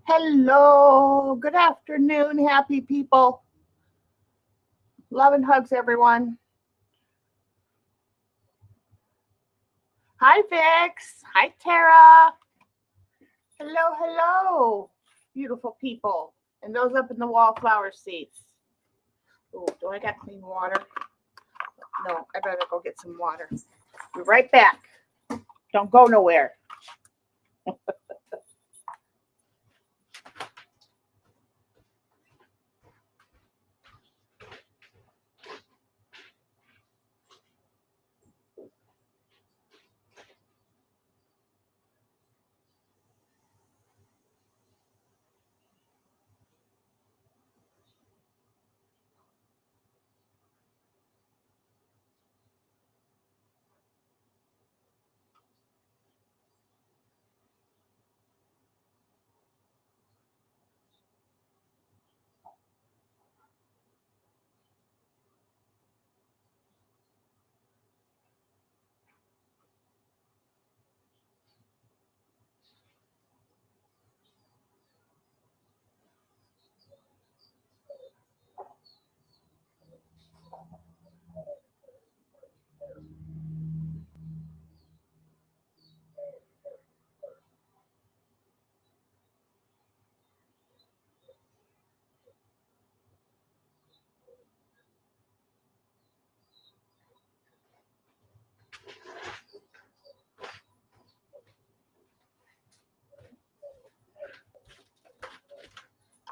Hello, good afternoon, happy people. Love and hugs, everyone. Hi, Vix. Hi, Tara. Hello, hello, beautiful people. And those up in the wallflower seats. Oh, do I got clean water? No, I better go get some water. Be right back. Don't go nowhere.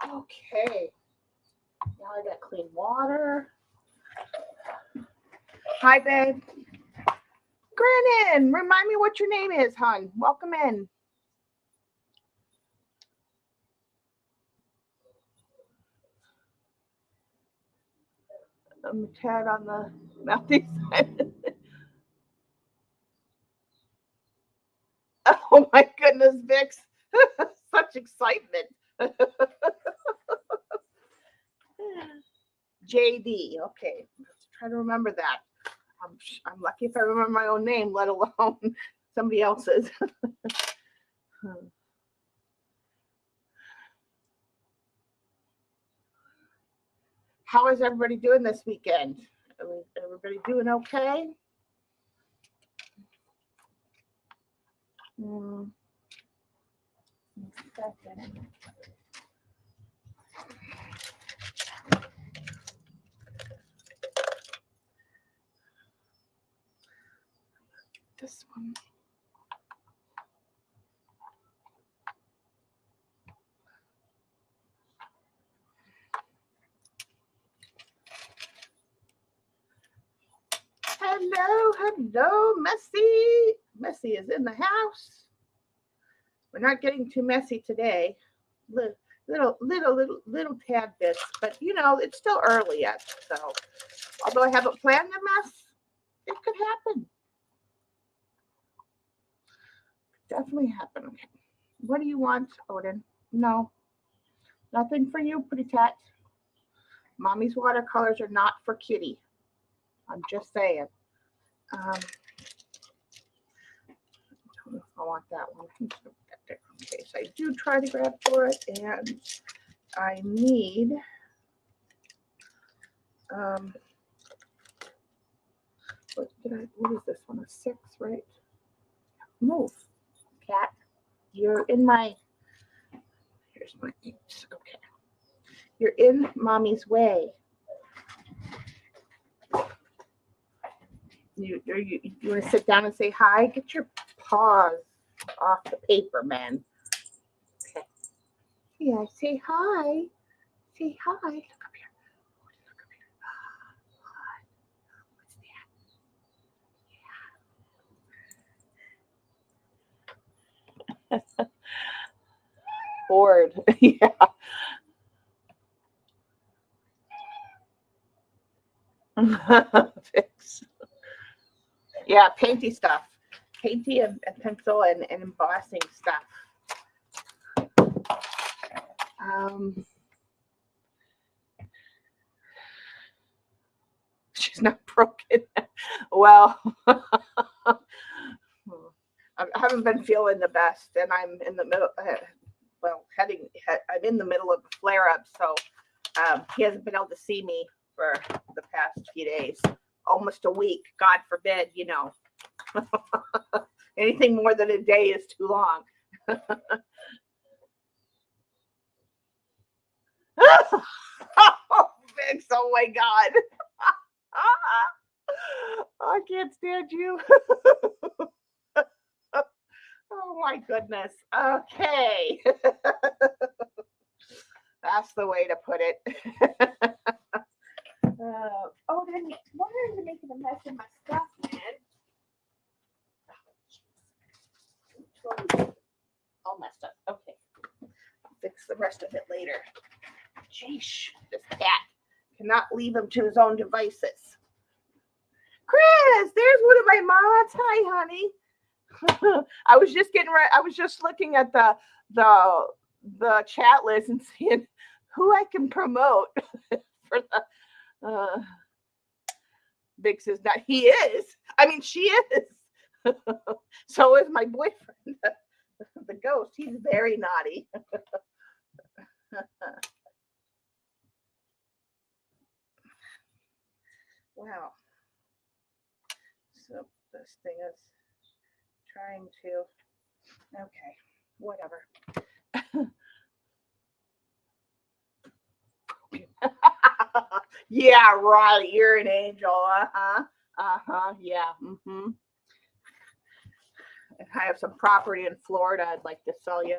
Okay. Now I got clean water. Hi, babe. Grinnin, remind me what your name is, hon. Welcome in. I'm a tad on the mouthy side. Oh my goodness, Vix. Such excitement. JD. Okay. Let's try to remember that. I'm lucky if I remember my own name, let alone somebody else's. How is everybody doing this weekend? Everybody doing okay? This one. Hello, Messy. Messy is in the house. We're not getting too messy today. Little tad bits, but you know, it's still early yet. So, although I haven't planned a mess, it could happen. Definitely happen. Okay. What do you want, Odin? No, nothing for you, pretty tat. Mommy's watercolors are not for kitty. I'm just saying. I don't know if I want that one. Okay, so I do try to grab for it, and I need what is this one? A 6, right? Move, cat. You're in my. Here's my 8. Okay. You're in mommy's way. You want to sit down and say hi? Get your paws off the paper, man. Okay. Yeah, say hi. Say hi. Look up here. Look up here. What's that? Yeah. Bored. Yeah. Fix. Yeah, painty stuff. Painty and pencil and embossing stuff. She's not broken. Well, I haven't been feeling the best, and I'm in the middle. Well, I'm in the middle of a flare up, so he hasn't been able to see me for the past few days, almost a week. God forbid, you know. Anything more than a day is too long. Oh, Vix, oh my God. I can't stand you. Oh my goodness. Okay. That's the way to put it. Oh, then why are you making a mess of my stuff, man? All messed up. Okay. I'll fix the rest of it later. Jeez, this cat cannot leave him to his own devices. Chris, there's one of my mods. Hi, honey. I was just getting right. I was just looking at the chat list and seeing who I can promote for the Bix is not. He is. I mean, she is. So is my boyfriend, the ghost. He's very naughty. Wow. So this thing is trying to, okay, whatever. Yeah, right. You're an angel. Yeah. Mm-hmm. And I have some property in Florida I'd like to sell you.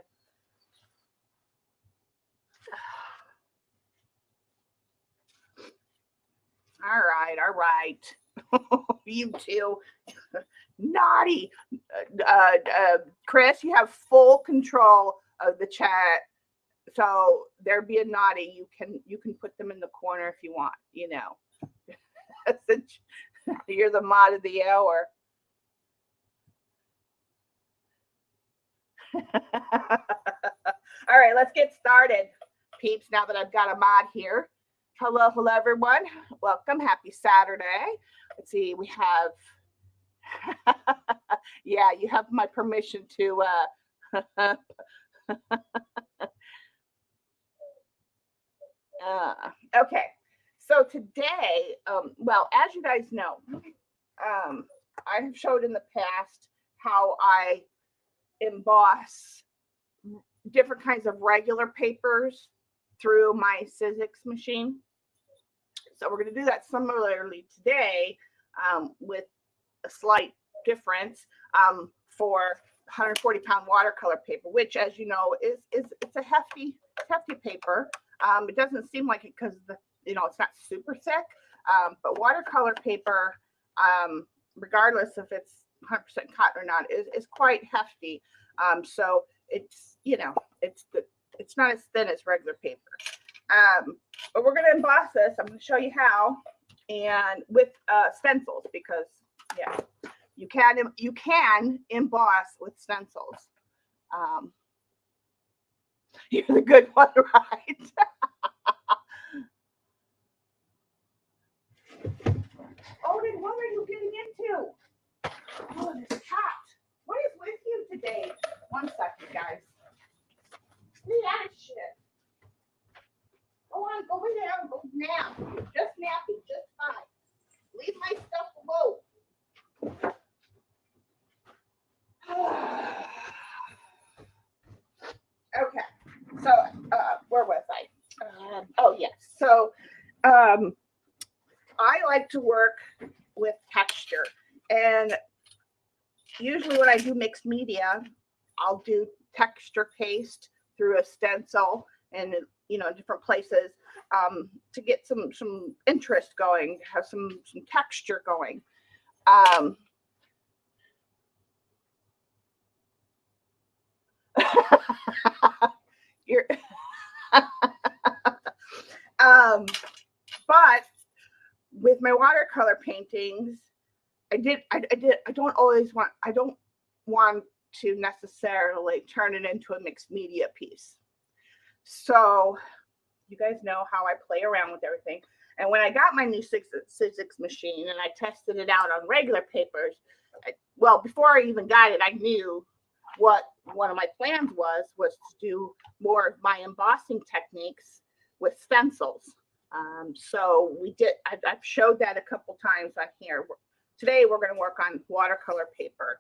All right. You too. Naughty. Chris, you have full control of the chat. So they're being naughty. You can put them in the corner if you want, you know. You're the mod of the hour. All right, let's get started, peeps, now that I've got a mod here. Hello, everyone. Welcome. Happy Saturday. Let's see, we have, yeah, you have my permission to, okay. So today, well, as you guys know, I have showed in the past how I emboss different kinds of regular papers through my Stencils machine. So we're going to do that similarly today, with a slight difference, for 140-pound watercolor paper, which, as you know, it's a hefty paper. It doesn't seem like it because it's not super thick, but watercolor paper, regardless if it's 100% cotton or not, is quite hefty. So it's it's not as thin as regular paper. But we're going to emboss this. I'm going to show you how, and with stencils, because yeah, you can emboss with stencils. You're the good one, right? Odin, what are you getting into? Oh, this cat. What is with you today? 1 second, guys. Leave that shit. Go on, go down, go nap. Just napping, just fine. Leave my stuff alone. Okay, so where was I? Oh yes, so I like to work with texture, and usually when I do mixed media, I'll do texture paste through a stencil and different places, to get some interest going, have some texture going. You're but with my watercolor paintings, I don't want to necessarily turn it into a mixed media piece. So you guys know how I play around with everything. And when I got my new Stencils machine and I tested it out on regular papers, well, before I even got it, I knew what one of my plans was to do more of my embossing techniques with stencils. So we did. I've showed that a couple times on here. Today we're going to work on watercolor paper.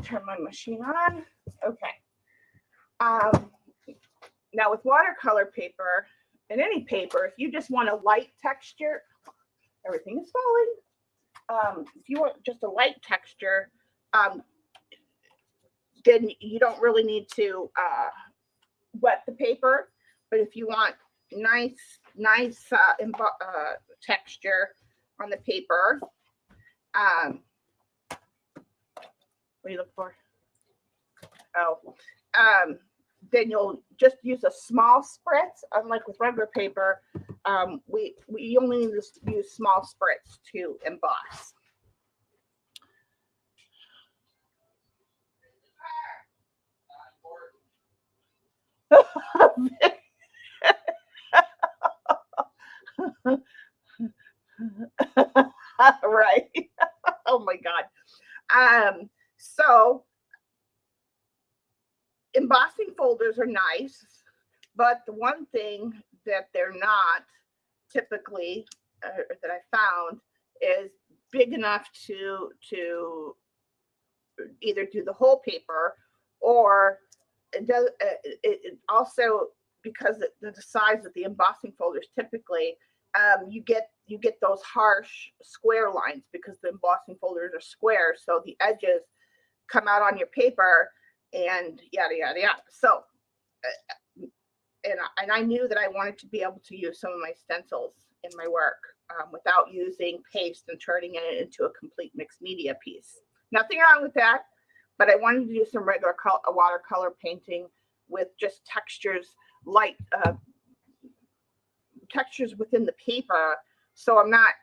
Turn my machine on. Okay. Now with watercolor paper and any paper, if you just want a light texture, everything is falling. If you want just a light texture, then you don't really need to wet the paper. But if you want nice texture on the paper, what do you look for? Oh, then you'll just use a small spritz. Unlike with regular paper, we only need to use small spritz to emboss. Right. Oh my God. So embossing folders are nice, but the one thing that they're not typically that I found is big enough to either do the whole paper, or it does. It also, because the size of the embossing folders typically, you get those harsh square lines because the embossing folders are square, so the edges come out on your paper and yada yada yada. So and I knew that I wanted to be able to use some of my stencils in my work without using paste and turning it into a complete mixed media piece. Nothing wrong with that, but I wanted to do some regular watercolor painting with just textures, light textures within the paper, so I'm not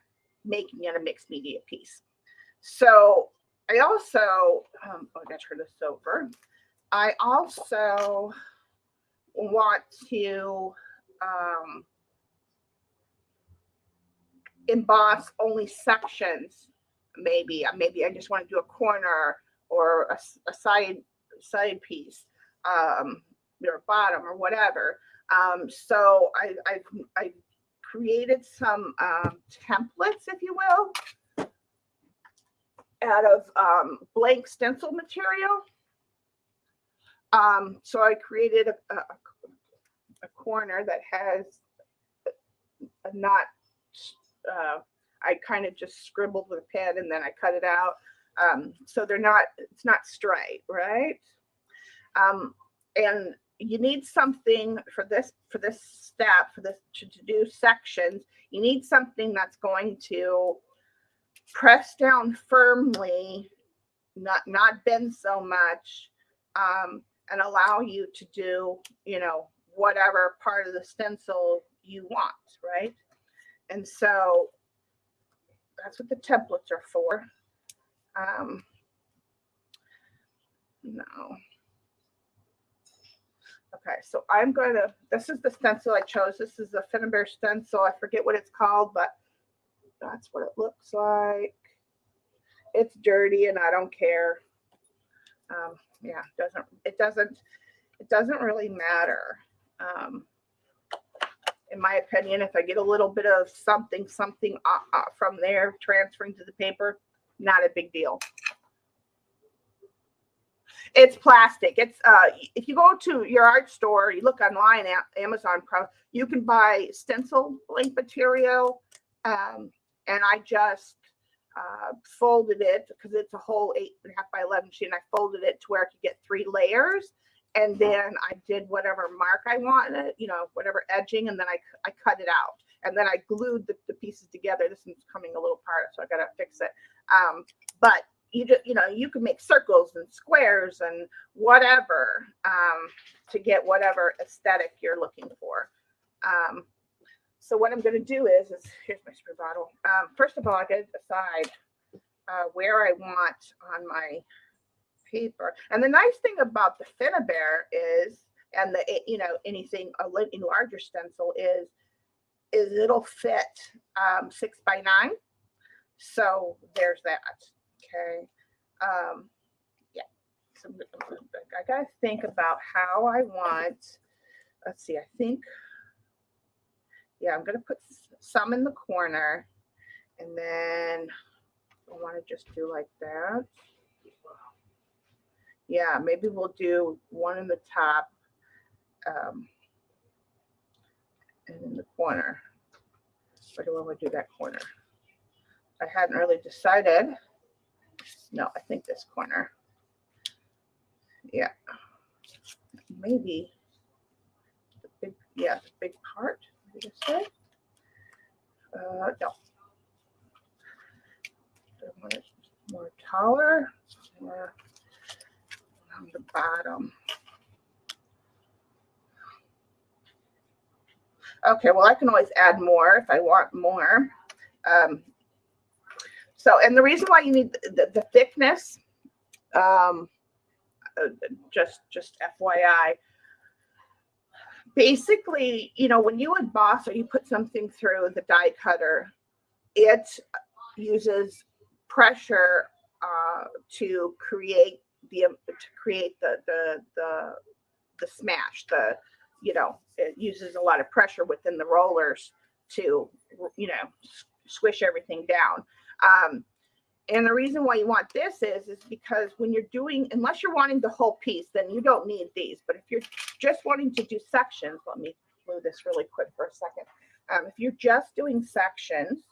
making it a mixed media piece. So I also, I gotta turn this over. I also want to emboss only sections. Maybe I just want to do a corner or a side piece, or bottom or whatever. So I created some templates, if you will, out of blank stencil material. So I created a corner that has a knot. I kind of just scribbled with a pen and then I cut it out. So it's not straight, right? And you need something for this step, to do sections. You need something that's going to press down firmly, not bend so much, and allow you to do, whatever part of the stencil you want, right? And so that's what the templates are for. No. Okay, so this is the stencil I chose. This is a Finnebear stencil. I forget what it's called, but that's what it looks like. It's dirty and I don't care. Yeah, it doesn't really matter. In my opinion, if I get a little bit of something from there transferring to the paper, not a big deal. It's plastic. It's if you go to your art store, you look online at Amazon Pro, you can buy stencil blank material, and I just folded it because it's a whole 8.5 by 11 sheet, and I folded it to where I could get 3 layers, and then I did whatever mark I wanted, whatever edging, and then I cut it out, and then I glued the pieces together. This one's coming a little apart, so I gotta fix it. But you can make circles and squares and whatever to get whatever aesthetic you're looking for. So what I'm going to do is here's my spray bottle. First of all, I got to decide where I want on my paper. And the nice thing about the Finnebear is, and anything a larger stencil is it'll fit 6 by 9. So there's that. Okay. So I got to think about how I want, let's see, I think, yeah, I'm going to put some in the corner, and then I want to just do like that. Yeah, maybe we'll do one in the top and in the corner. Where do I want to do that corner? I hadn't really decided. No, I think this corner. Yeah, maybe the big, yeah, the big part. What did I say? No. I want it more taller, more on the bottom. Okay, well, I can always add more if I want more. So, and the reason why you need the thickness, just FYI, basically, you know, when you emboss or you put something through the die cutter, it uses pressure to create the smash. You know, it uses a lot of pressure within the rollers to, you know, squish everything down. And the reason why you want this is because when you're doing, unless you're wanting the whole piece, then you don't need these. But if you're just wanting to do sections, let me move this really quick for a second. If you're just doing sections,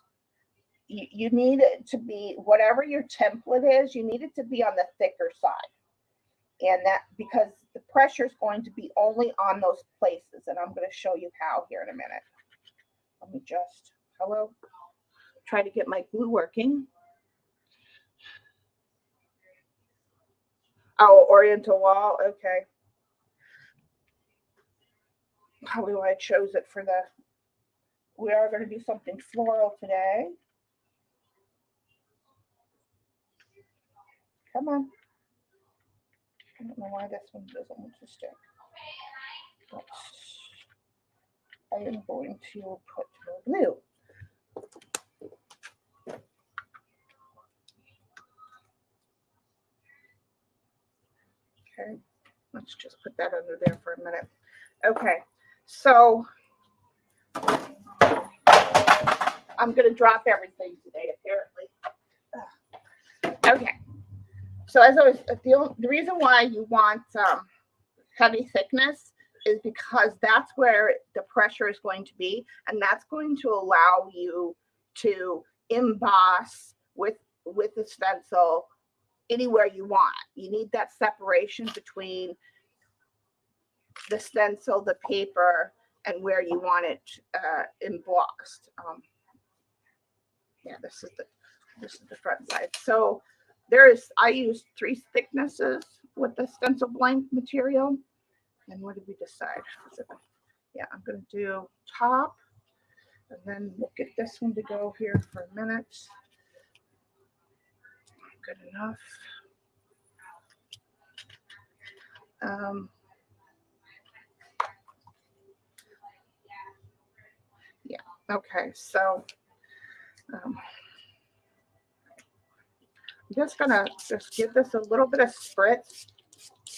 you need it to be, whatever your template is, you need it to be on the thicker side. And that, because the pressure is going to be only on those places. And I'm going to show you how here in a minute. Let me just, hello, try to get my glue working. Oh, Oriental wall, okay. Probably why I chose it for the, we are going to do something floral today. Come on. I don't know why this one doesn't want to stick. But I am going to put more glue. Okay, let's just put that under there for a minute. Okay, so I'm going to drop everything today, apparently. Okay, so as I was, the reason why you want heavy thickness is because that's where the pressure is going to be, and that's going to allow you to emboss with the stencil anywhere you want. You need that separation between the stencil, the paper, and where you want it embossed. Yeah, this is the front side. So I used 3 thicknesses with the stencil blank material. And what did we decide? Yeah, I'm going to do top, and then we'll get this one to go here for a minute. Good enough. Yeah, okay, so I'm just gonna give this a little bit of spritz,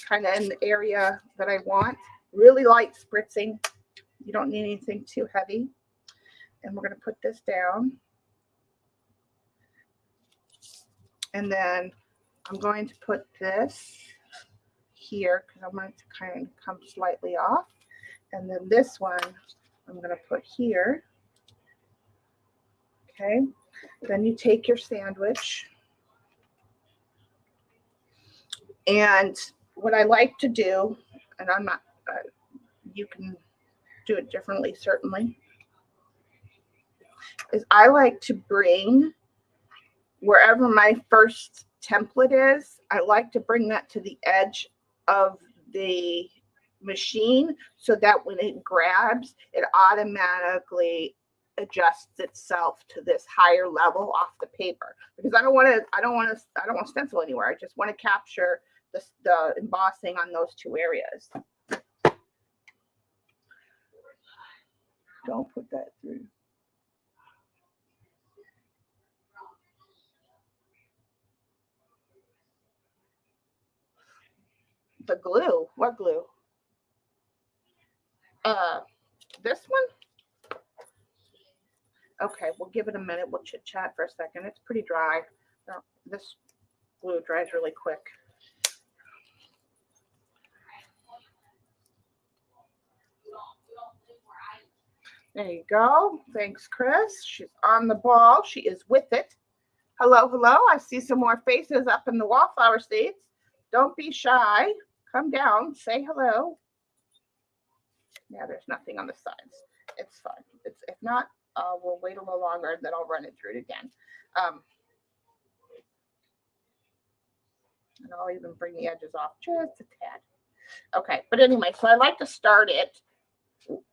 kind of in the area that I want. Really light spritzing. You don't need anything too heavy. And we're gonna put this down. And then I'm going to put this here because I want it to kind of come slightly off. And then this one I'm going to put here. Okay. Then you take your sandwich. And what I like to do, and I'm not, you can do it differently certainly, is I like to bring wherever my first template is, I like to bring that to the edge of the machine so that when it grabs, it automatically adjusts itself to this higher level off the paper, because I don't want to stencil anywhere. I just want to capture the embossing on those 2 areas. Don't put that through. the glue. What glue? This one? Okay, we'll give it a minute. We'll chit chat for a second. It's pretty dry. This glue dries really quick. There you go. Thanks, Chris. She's on the ball. She is with it. Hello, hello. I see some more faces up in the wallflower seats. Don't be shy. Come down. Say hello. Yeah, there's nothing on the sides. It's fine. If not, we'll wait a little longer and then I'll run it through it again. And I'll even bring the edges off just a tad. Okay, but anyway, so I like to start it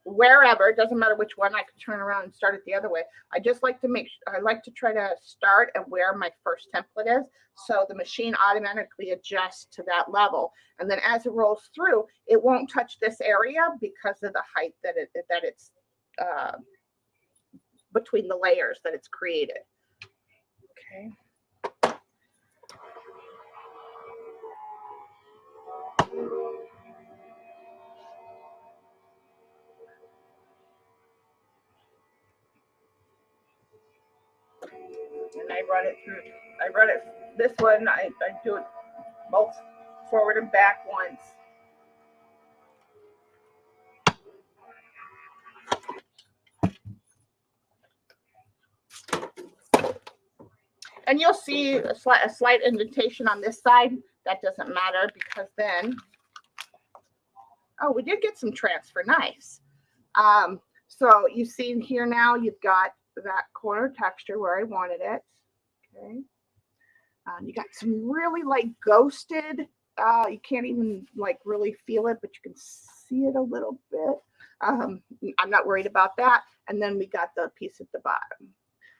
wherever. It doesn't matter which one. I can turn around and start it the other way. I just like to I like to try to start at where my first template is, so the machine automatically adjusts to that level, and then as it rolls through, it won't touch this area because of the height that it's between the layers that it's created. Okay. And I run it through. I run it this one. I do it both forward and back once. And you'll see a slight indentation on this side. That doesn't matter because then, oh, we did get some transfer. Nice. So you see here now, you've got that corner texture where I wanted it. Okay. You got some really like ghosted. You can't even like really feel it, but you can see it a little bit. I'm not worried about that. And then we got the piece at the bottom.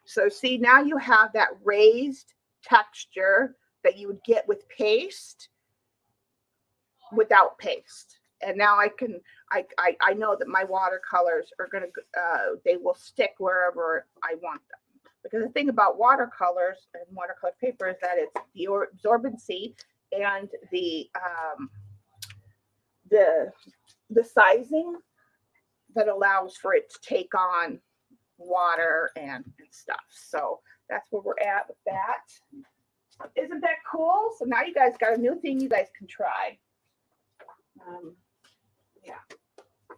So see, now you have that raised texture that you would get with paste without paste. And now I know that my watercolors are going to, they will stick wherever I want them. Because the thing about watercolors and watercolor paper is that it's the absorbency and the sizing that allows for it to take on water and stuff. So that's where we're at with that. Isn't that cool? So now you guys got a new thing you guys can try. Yeah,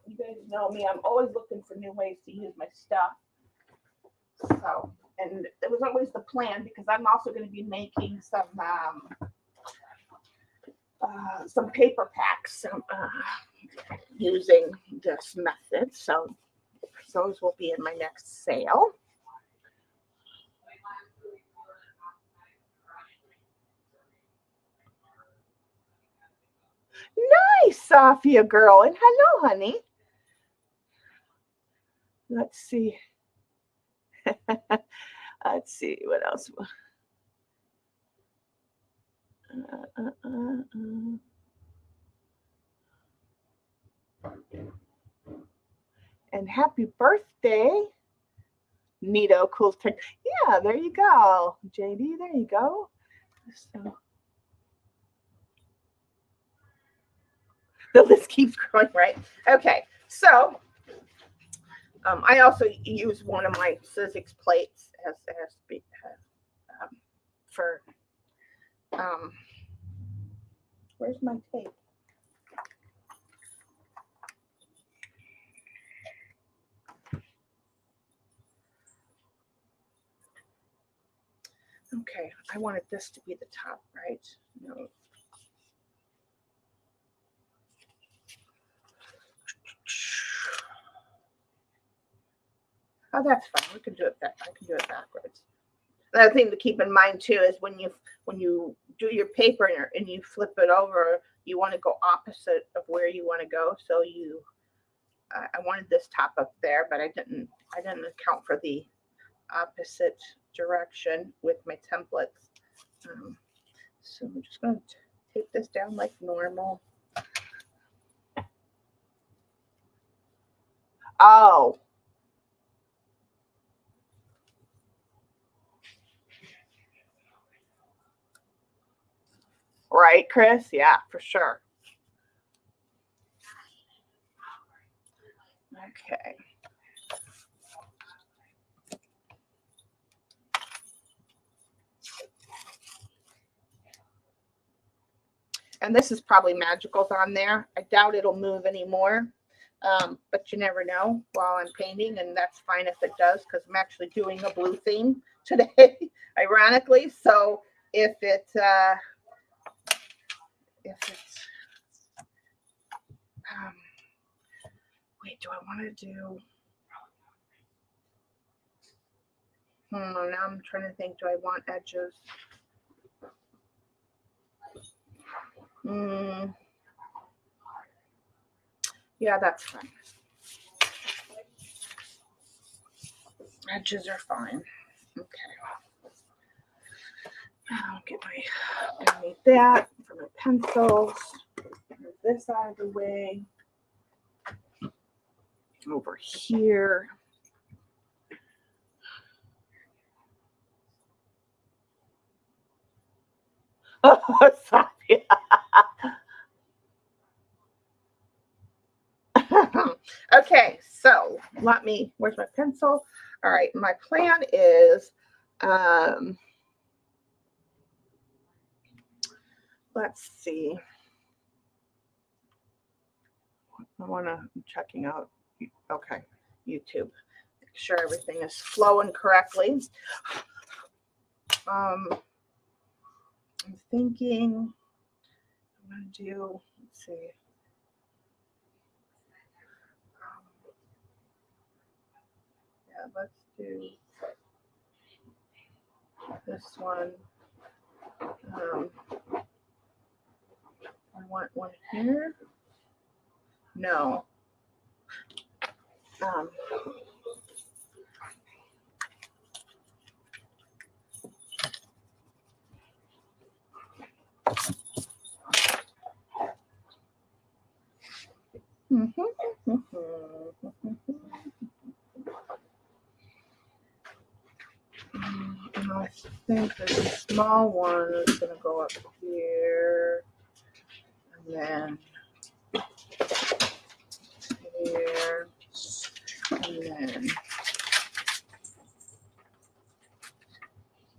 you guys know me. I'm always looking for new ways to use my stuff. So, and it was always the plan because I'm also going to be making some paper packs using this method. So those will be in my next sale. Nice, Sophia girl. And hello, honey. Let's see. Let's see what else. And happy birthday, Neato Cool Tech. Yeah, there you go, JD. There you go. So, the list keeps growing, right? Okay, so I also use one of my Sizzix plates as for where's my tape? Okay, I wanted this to be the top, right? No. Oh, that's fine. We can do it back. I can do it backwards. Another thing to keep in mind too is when you do your paper and you flip it over, you want to go opposite of where you want to go. So I wanted this top up there, but I didn't account for the opposite direction with my templates. So I'm just going to tape this down like normal. Oh. Right, Chris? Yeah, for sure. Okay. And this is probably Magicals on there. I doubt it'll move anymore. But you never know while I'm painting, and that's fine if it does, because I'm actually doing a blue theme today, ironically. So if it's wait, do I want to do? Now I'm trying to think. Do I want edges? Yeah, that's fine. Edges are fine. Okay. I'll get I need that for my pencils. Move this out of the way. Over here. Oh, sorry. Okay, so where's my pencil? All right, my plan is, let's see. I'm checking out, okay, YouTube. Make sure everything is flowing correctly. I'm thinking I'm going to do, let's see. Yeah, let's do this one. I want one here. No. I think the small one is going to go up here, and then here, and then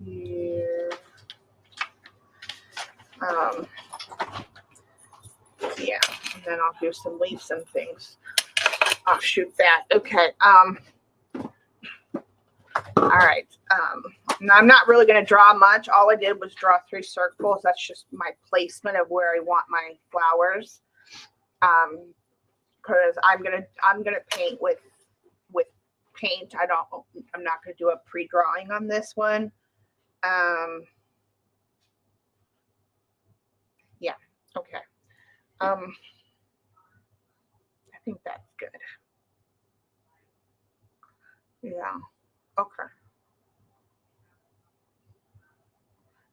here. Yeah, and then I'll do some leaves and things. I'll shoot that. Okay. All right. Now I'm not really going to draw much. All I did was draw 3 circles. That's just my placement of where I want my flowers. Because I'm gonna paint with paint. I'm not gonna do a pre-drawing on this one. Yeah. Okay. I think that's good. Yeah. Okay.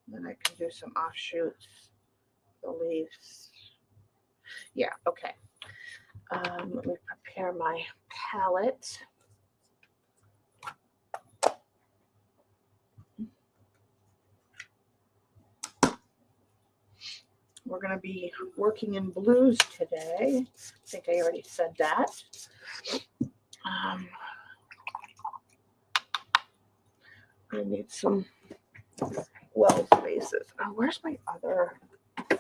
Then I can do some offshoots, the leaves. Yeah, okay. Let me prepare my palette. We're going to be working in blues today. I think I already said that. I need some well spaces. Oh, where's my other? I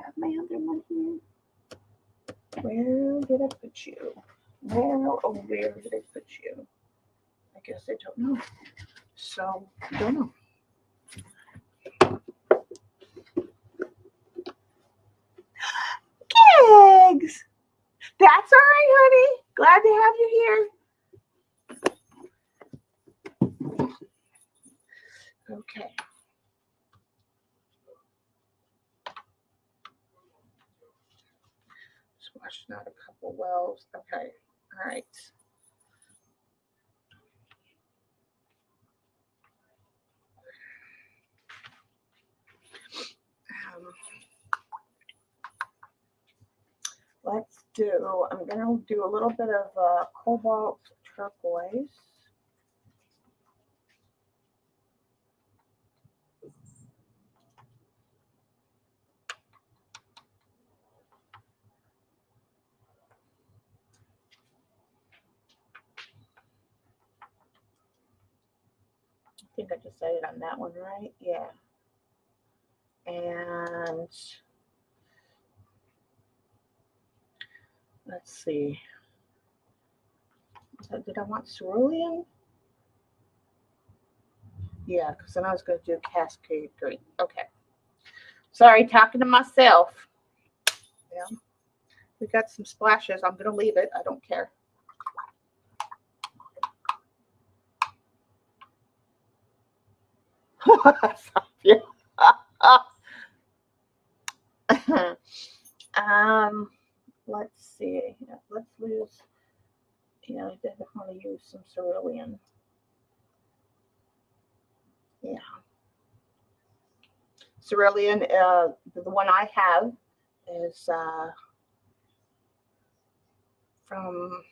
have my other one here. Where did I put you? Where did I put you? I guess I don't know. So, I don't know. Eggs! That's all right, honey. Glad to have you here. Okay. Just washing out a couple wells. Okay. All right. Let's do, I'm going to do a little bit of cobalt turquoise. I think I decided on that one, right? Yeah. And let's see. Did I want cerulean? Yeah, because then I was going to do Cascade Green. Okay. Sorry, talking to myself. Yeah. We got some splashes. I'm going to leave it. I don't care. Yeah. Let's see. Let's use. Yeah, I definitely want to use some cerulean. Yeah. Cerulean. The one I have is from.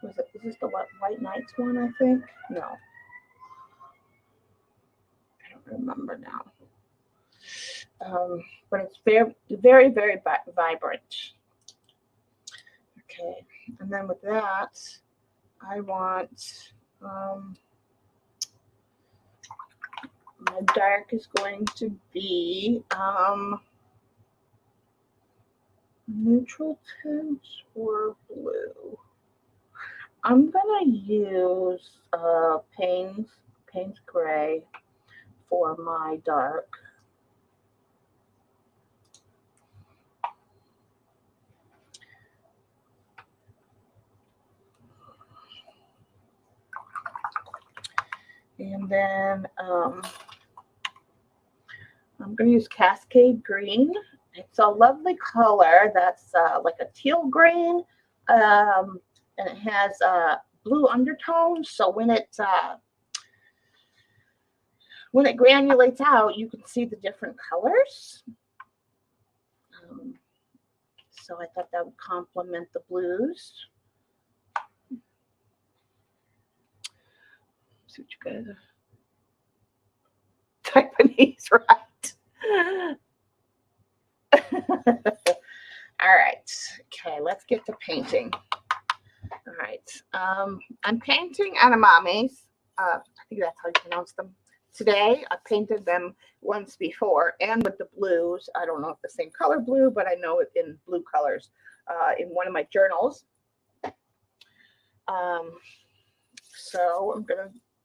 Was it? Is this the White Nights one? I think. No. I don't remember now. But it's very, very, very vibrant. Okay, and then with that, I want my dark is going to be neutral tints or blue. I'm gonna use Payne's Gray for my dark. And then I'm going to use Cascade Green. It's a lovely color that's like a teal green, and it has blue undertones. So when it granulates out, you can see the different colors. So I thought that would complement the blues. See what you guys are typing, right? All right. Okay, let's get to painting. All right. I'm painting animamis. I think that's how you pronounce them. Today, I painted them once before, and with the blues. I don't know if the same color blue, but I know it in blue colors in one of my journals. So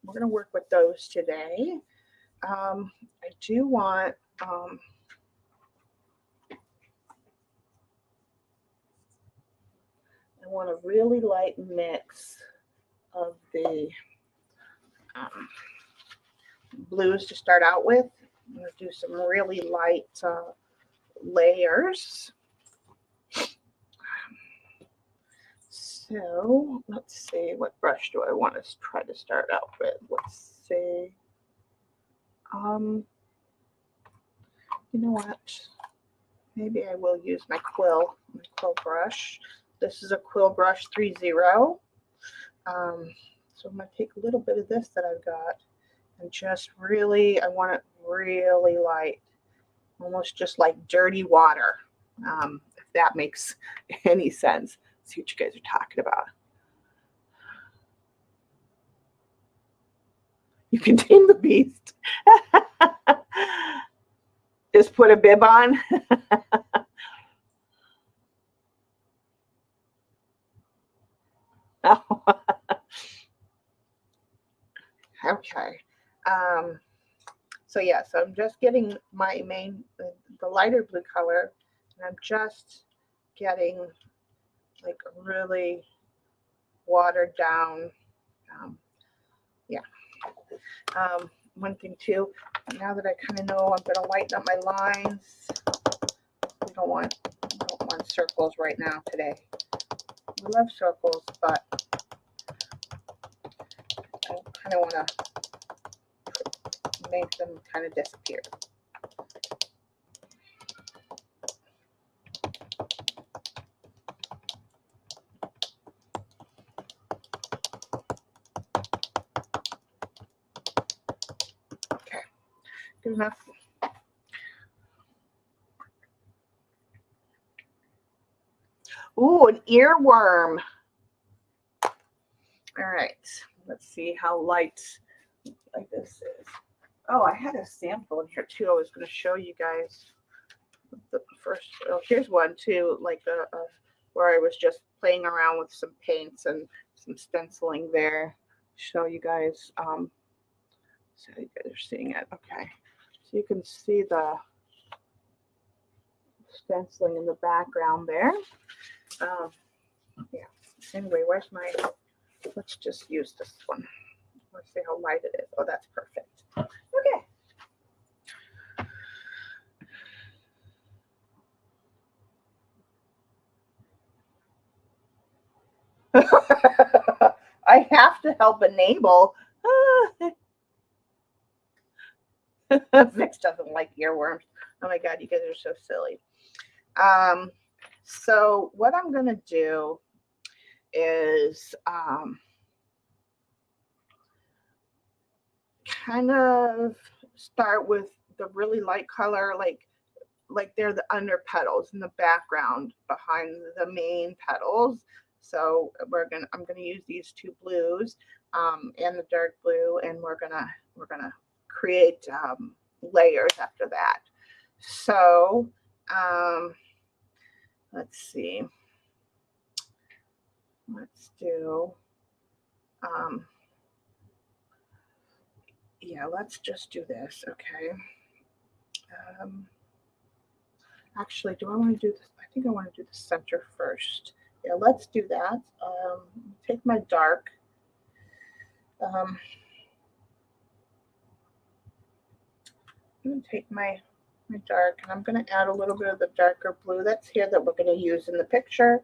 we're gonna work with those today. I do want a really light mix of the blues to start out with. I'm going to do some really light layers. So let's see, what brush do I want to try to start out with? Let's see. You know what? Maybe I will use my quill brush. This is a quill brush 30. So I'm going to take a little bit of this that I've got and just really, I want it really light, almost just like dirty water, if that makes any sense. Let's see what you guys are talking about. You can tame the beast. Just put a bib on. Oh. Okay. So yeah, so I'm just getting my the lighter blue color, and I'm just getting like a really watered down, yeah. One thing too, now that I kind of know I'm going to lighten up my lines, we don't want circles right now today. We love circles, but I kind of want to make them kind of disappear. Okay, good enough. Ooh, an earworm. All right, Let's see how light like this is. Oh, I had a sample in here too. I was going to show you guys the first. Oh, here's one too, like where I was just playing around with some paints and some stenciling there. Show you guys. So you guys are seeing it. Okay, so you can see the stenciling in the background there. Yeah. Anyway, where's my? Let's just use this one. Let's see how light it is. Oh, that's perfect. Okay. I have to help enable. Vix doesn't like earworms. Oh my God, you guys are so silly. So what I'm going to do is kind of start with the really light color, like they're the under petals in the background behind the main petals. So I'm gonna use these two blues and the dark blue, and we're gonna create layers after that. So let's see. Let's do yeah, let's just do this. Okay. Actually, do I want to do this? I think I want to do the center first. Yeah, let's do that. Take my dark. I'm going to take my dark, and I'm going to add a little bit of the darker blue that's here that we're going to use in the picture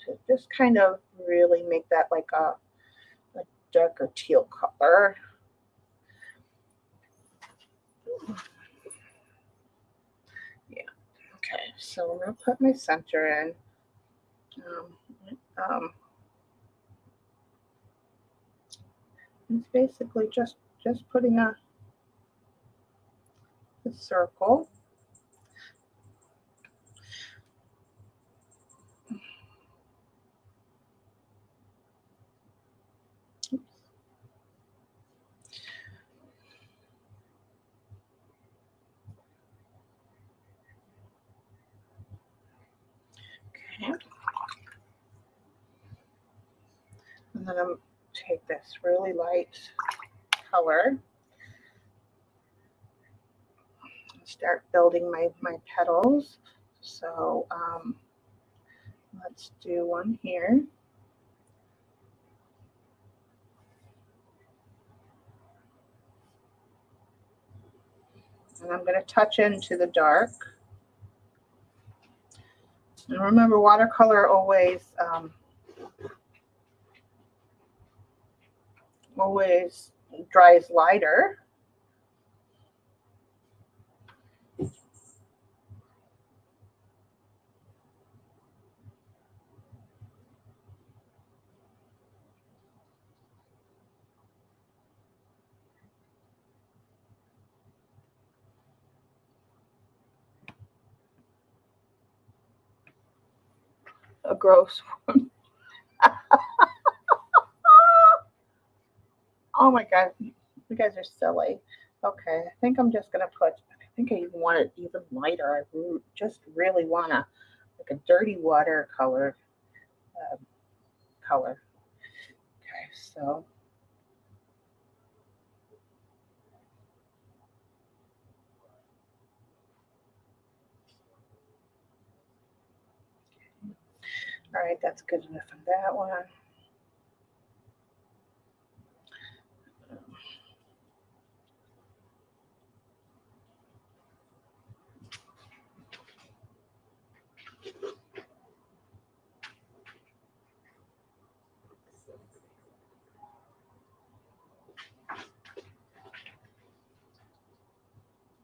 to just kind of really make that like a darker teal color. Yeah. Okay, so I'm going to put my center in. It's basically just putting a circle. Okay. And then I'm going to take this really light color and start building my petals. So let's do one here. And I'm going to touch into the dark. And remember, watercolor always dries lighter. A gross one. Oh my God, you guys are silly. Okay, I think I'm just gonna put. I think I even want it even lighter. I just really wanna like a dirty watercolor color. Okay, so. All right, that's good enough on that one.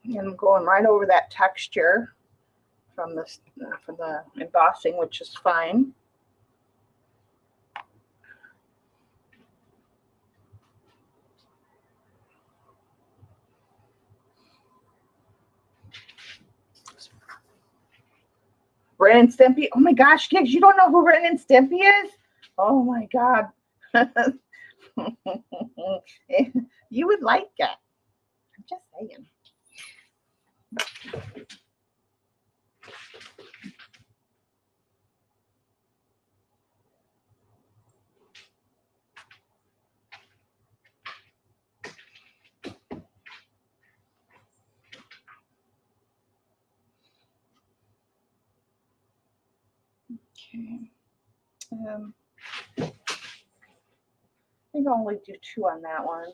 And I'm going right over that texture from the embossing, which is fine. Ren and Stimpy. Oh my gosh, kids, you don't know who Ren and Stimpy is? Oh my God. You would like it. I'm just saying. Okay. I think I'll only do 2 on that one.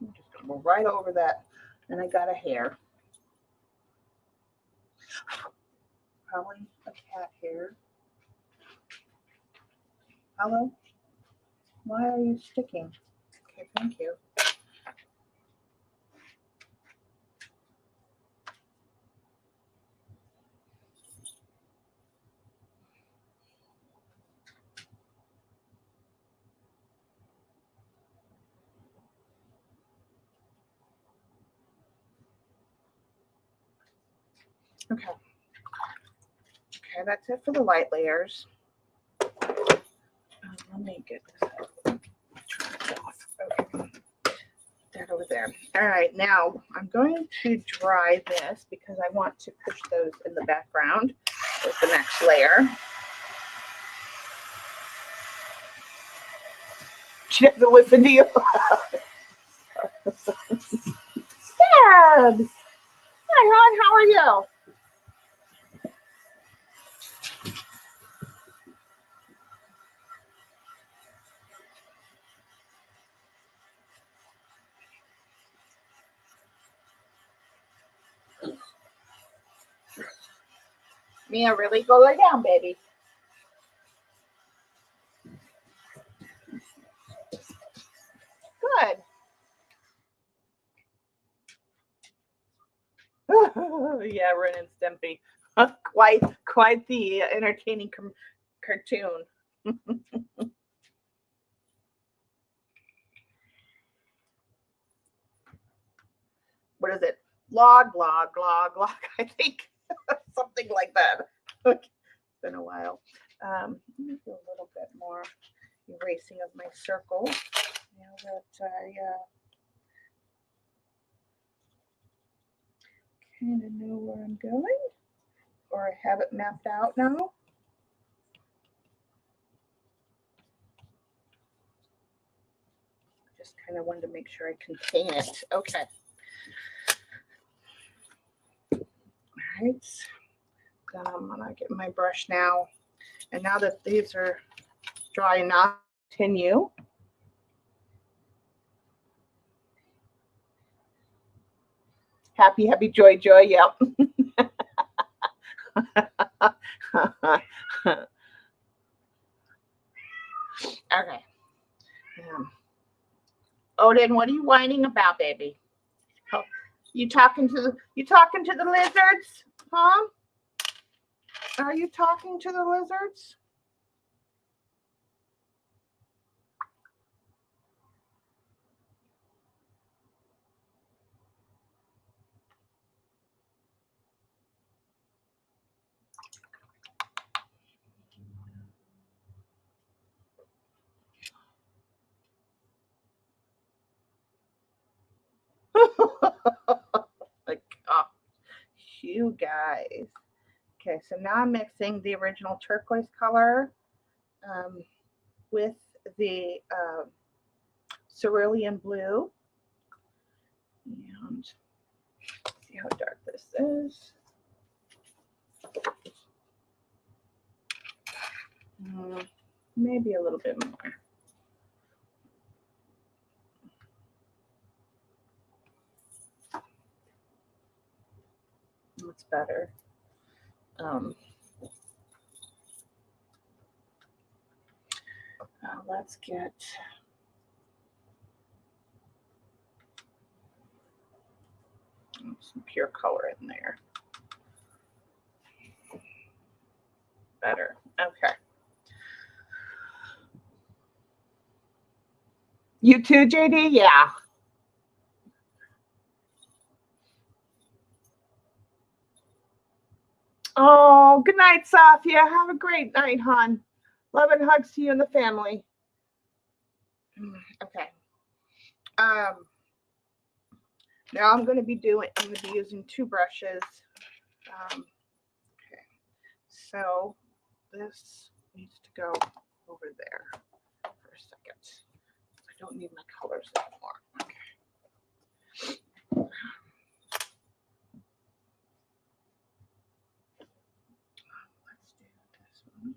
I'm just gonna go right over that, and I got a hair. Probably a cat hair. Hello? Why are you sticking? Okay, thank you. Okay. Okay, that's it for the light layers. Let me get this out. Okay. That over there. All right, now I'm going to dry this because I want to push those in the background with the next layer. She doesn't listen to you. Dad! Hi, hon, how are you? Mia, really? Go lay down, baby. Good. Yeah, Ren and Stimpy. Quite the entertaining cartoon. What is it? Log, I think. Something like that. It's been a while. Let me do a little bit more erasing of my circle. Now that I kind of know where I'm going, or I have it mapped out now. Just kind of wanted to make sure I contain it. Okay. All right. Then I'm gonna get my brush now. And now that these are dry enough, continue. Happy, happy, joy, joy. Yep. Okay. Odin, what are you whining about, baby? Oh, you talking to the lizards? Huh? Are you talking to the lizards? Like, oh, you guys. Okay, so now I'm mixing the original turquoise color with the cerulean blue. And see how dark this is. Maybe a little bit more. That's better. Let's get some pure color in there. Better. Okay. You too, JD? Yeah. Oh, good night, Safia. Have a great night, hon. Love and hugs to you and the family. Okay. Now I'm going to be using two brushes. Okay. So this needs to go over there for a second. I don't need my colors anymore. Okay. Let's do this one.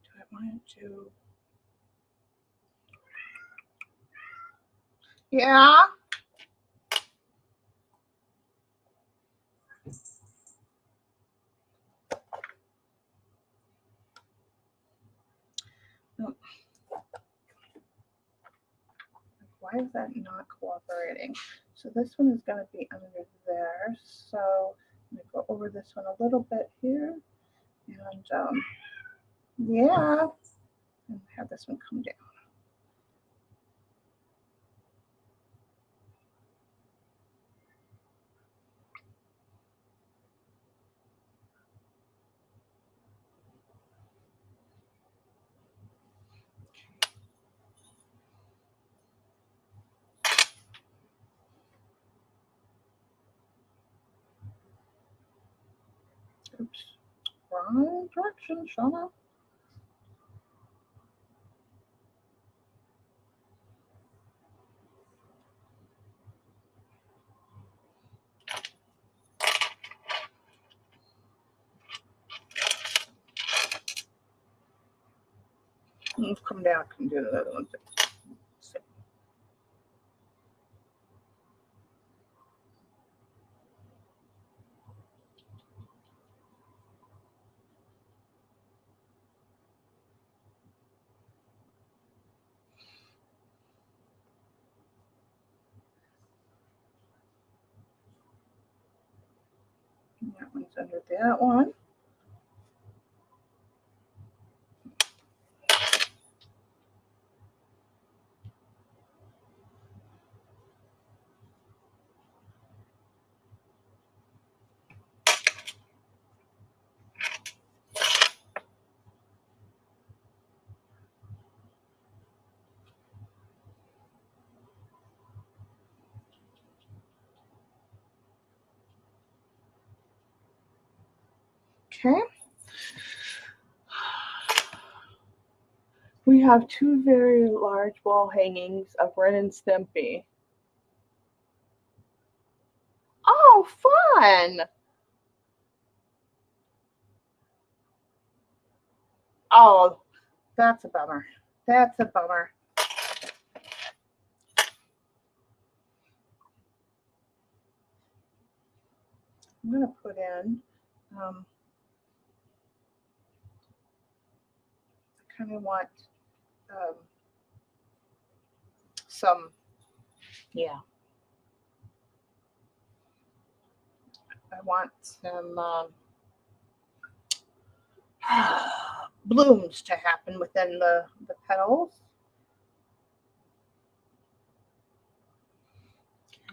Do I want to? Yeah. Oh. Why is that not cooperating? So this one is going to be under there. So I'm going to go over this one a little bit here. And yeah, and have this one come down. Oops, wrong direction, Shauna. Let's come down, can do the other one. That one's under that one. Okay. We have two very large wall hangings of Ren and Stimpy. Oh, fun! Oh, that's a bummer. That's a bummer. I'm going to put in, I kind of want some, yeah. I want some blooms to happen within the petals.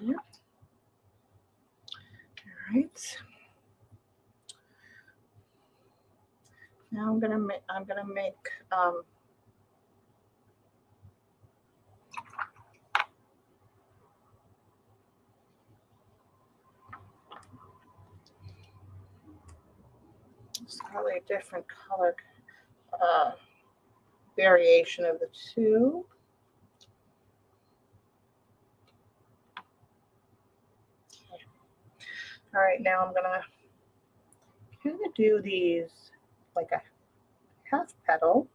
Okay. All right. Now I'm gonna make It's probably a different color variation of the two. Okay. All right, now I'm gonna kind of do these like a half petal.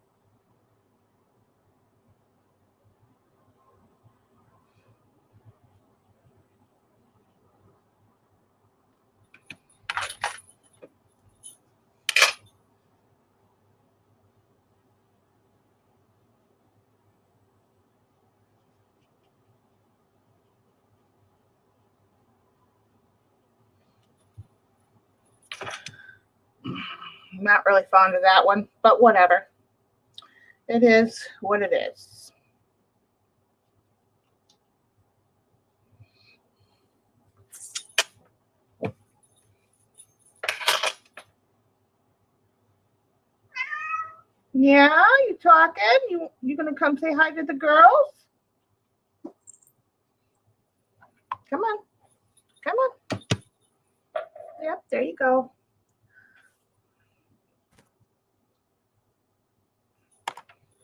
I'm not really fond of that one, but whatever. It is what it is. Yeah, you talking? You gonna come say hi to the girls? Come on. Come on. Yep, there you go.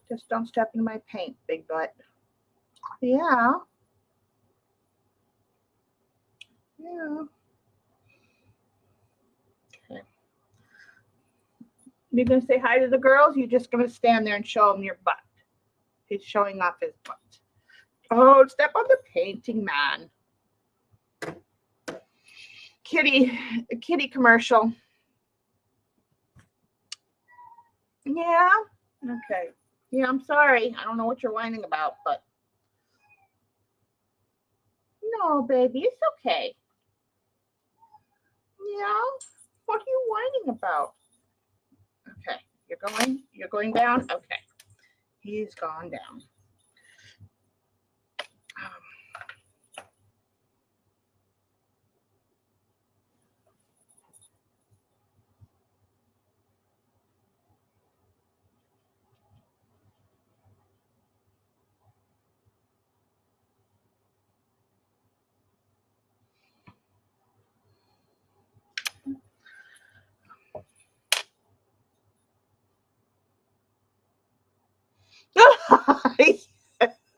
Just don't step in my paint, big butt. Yeah. Yeah. Okay. You're going to say hi to the girls? You're just going to stand there and show them your butt. He's showing off his butt. Oh, step on the painting, man. Kitty commercial. Yeah. Okay. Yeah, I'm sorry. I don't know what you're whining about, but no, baby, it's okay. Yeah. What are you whining about? Okay. You're going down? Okay. He's gone down.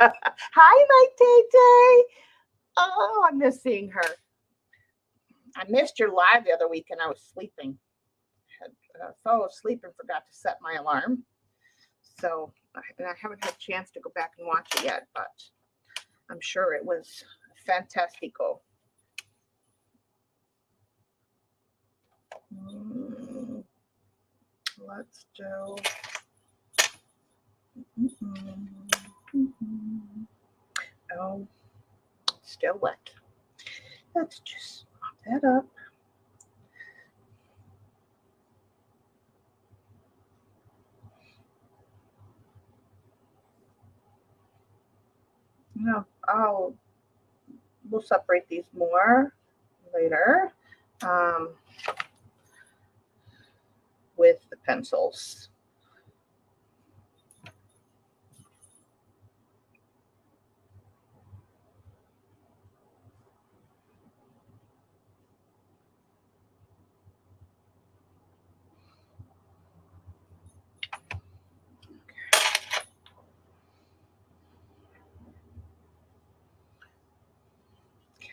Hi, my Tay-Tay. Oh, I miss seeing her. I missed your live the other week and I was sleeping. I fell asleep and forgot to set my alarm. So I haven't had a chance to go back and watch it yet, but I'm sure it was fantastico. Let's do. Oh, still wet. Let's just mop that up. No, we'll separate these more later with the pencils.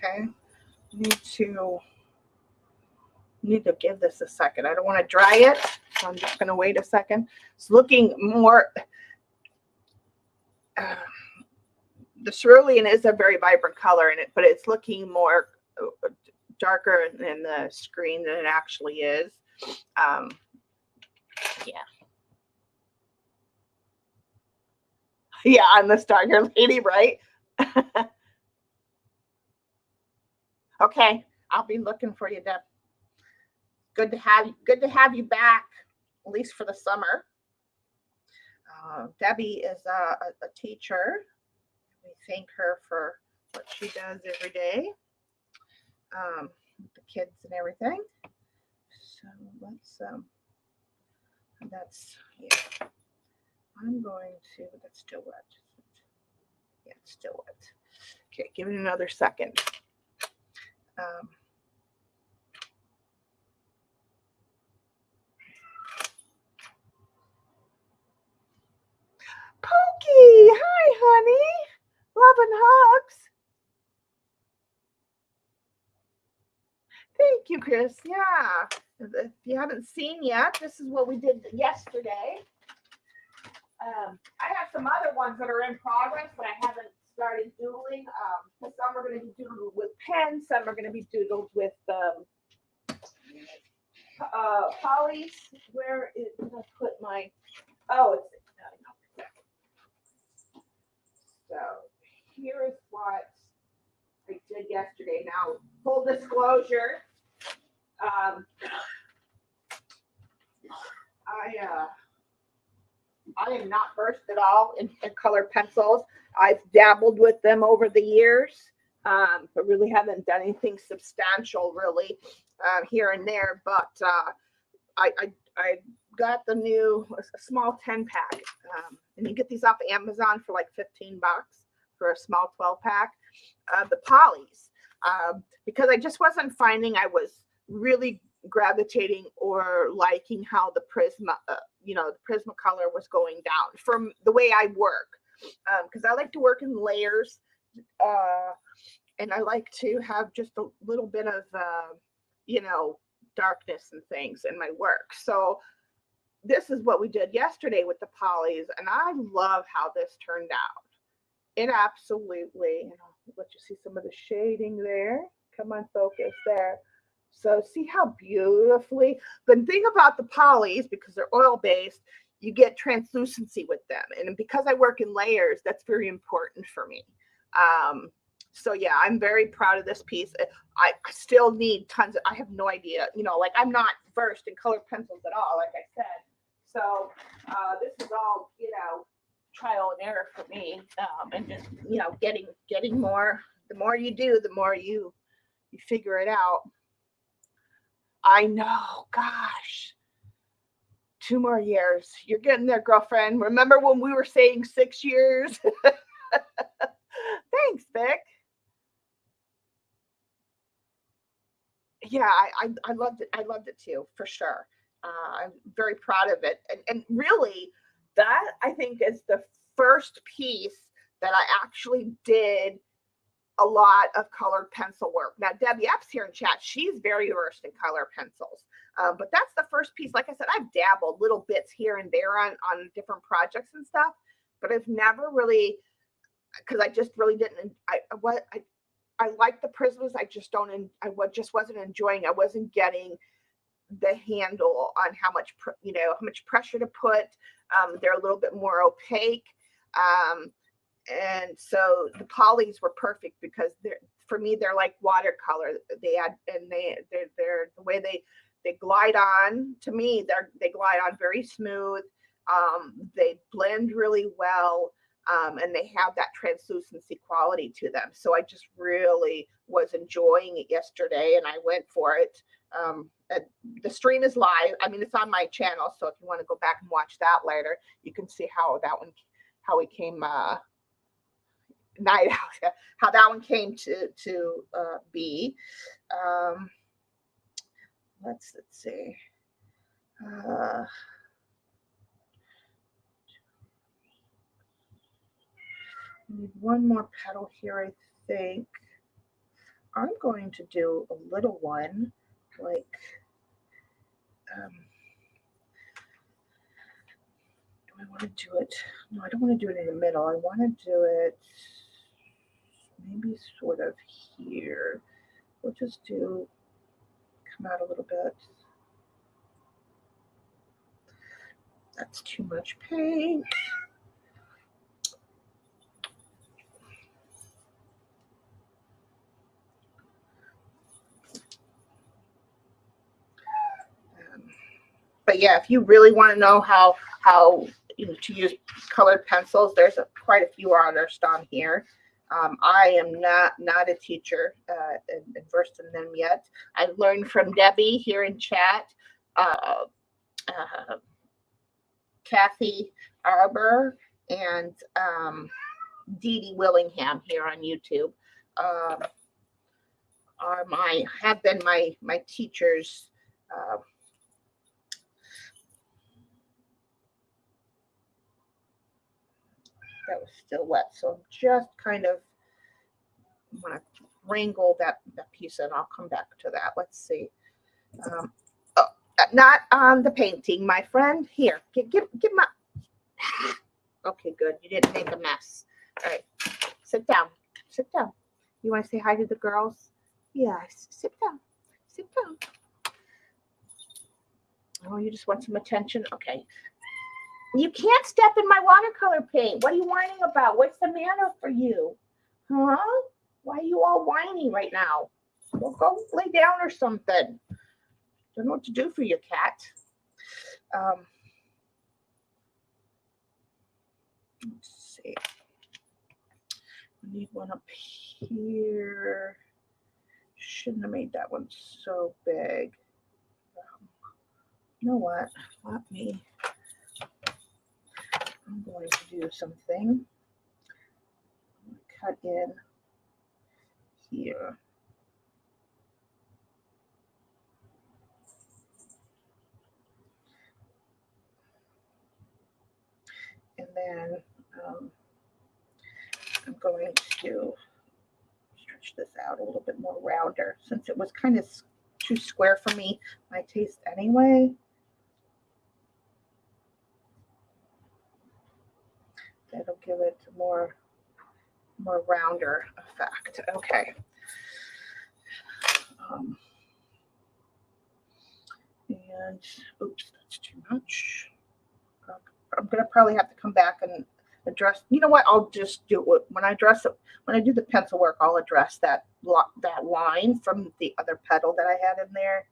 Okay, need to give this a second. I don't want to dry it, so I'm just going to wait a second. It's looking more. The cerulean is a very vibrant color in it, but it's looking more darker in the screen than it actually is. Yeah. Yeah, I'm the starter lady, right? Okay, I'll be looking for you, Deb. Good to have you back, at least for the summer. Debbie is a teacher. We thank her for what she does every day, with the kids and everything. So let's that's, yeah. I'm going to, that's still wet. Yeah, it's still wet. Okay, give it another second. and hugs. Thank you, Chris. Yeah. If you haven't seen yet, this is what we did yesterday. I have some other ones that are in progress, but I haven't started doodling. Some are going to be doodled with pens, some are going to be doodled with polys. Where did I put my? Oh, it's so here is what I did yesterday. Now, full disclosure, I am not versed at all in colored pencils. I've dabbled with them over the years, but really haven't done anything substantial really here and there. But I got the new small 10-pack, and you get these off Amazon for like $15 for a small 12-pack. The polys, because I just wasn't finding I was really gravitating or liking how the Prisma, the Prismacolor was going down from the way I work, because I like to work in layers, and I like to have just a little bit of darkness and things in my work. So this is what we did yesterday with the polys, and I love how this turned out. It absolutely, I'll let you see some of the shading there. Come on, focus there. So see how beautifully, the thing about the polys, because they're oil-based, you get translucency with them. And because I work in layers, that's very important for me. So yeah, I'm very proud of this piece. I still need tons of, I have no idea, like I'm not versed in colored pencils at all, like I said. So this is all, trial and error for me. And just, getting more, the more you do, the more you figure it out. I know, gosh, 2 more years. You're getting there, girlfriend. Remember when we were saying 6 years? Thanks, Vic. Yeah, I loved it. I loved it too, for sure. I'm very proud of it. And really, that I think is the first piece that I actually did a lot of colored pencil work. Now, Debbie Epps here in chat, she's very versed in color pencils. But that's the first piece. Like I said, I've dabbled little bits here and there on different projects and stuff, but I've never really, because I just really didn't, I like the Prismas. I just wasn't enjoying. I wasn't getting the handle on how much pressure to put. They're a little bit more opaque. And so the polys were perfect because for me, they're like watercolor. They're the way they glide on. To me, they glide on very smooth. They blend really well. And they have that translucency quality to them. So I just really was enjoying it yesterday, and I went for it. The stream is live. I mean, it's on my channel, so if you want to go back and watch that later, you can see how it came night out, how that one came to be. Let's see. Need one more petal here, I think. I'm going to do a little one, like, do I want to do it? No, I don't want to do it in the middle. I want to do it maybe sort of here. We'll just come out a little bit. That's too much paint. But yeah, if you really want to know how to use colored pencils, there's quite a few artists on here. I am not a teacher and versed in them yet. I learned from Debbie here in chat, Kathy Arbor, and Dee Dee Willingham here on YouTube. Have been my teachers. That was still wet, so I'm just kind of want to wrangle that piece in. I'll come back to that. Let's see. Not on the painting, my friend. Here, get my. Okay, good. You didn't make a mess. All right, sit down. Sit down. You want to say hi to the girls? Yes. Sit down. Sit down. Oh, you just want some attention? Okay. You can't step in my watercolor paint. What are you whining about? What's the matter for you? Huh? Why are you all whining right now? Well, go lay down or something. Don't know what to do for your cat. Let's see. We need one up here. Shouldn't have made that one so big. You know what? Let me. I'm going to do something. Cut in here. And then I'm going to stretch this out a little bit more rounder since it was kind of too square for me, my taste anyway. That'll give it a more rounder effect. Okay. And oops, that's too much. I'm gonna probably have to come back and address. You know what? I'll just do it when I address it. When I do the pencil work, I'll address that line from the other petal that I had in there.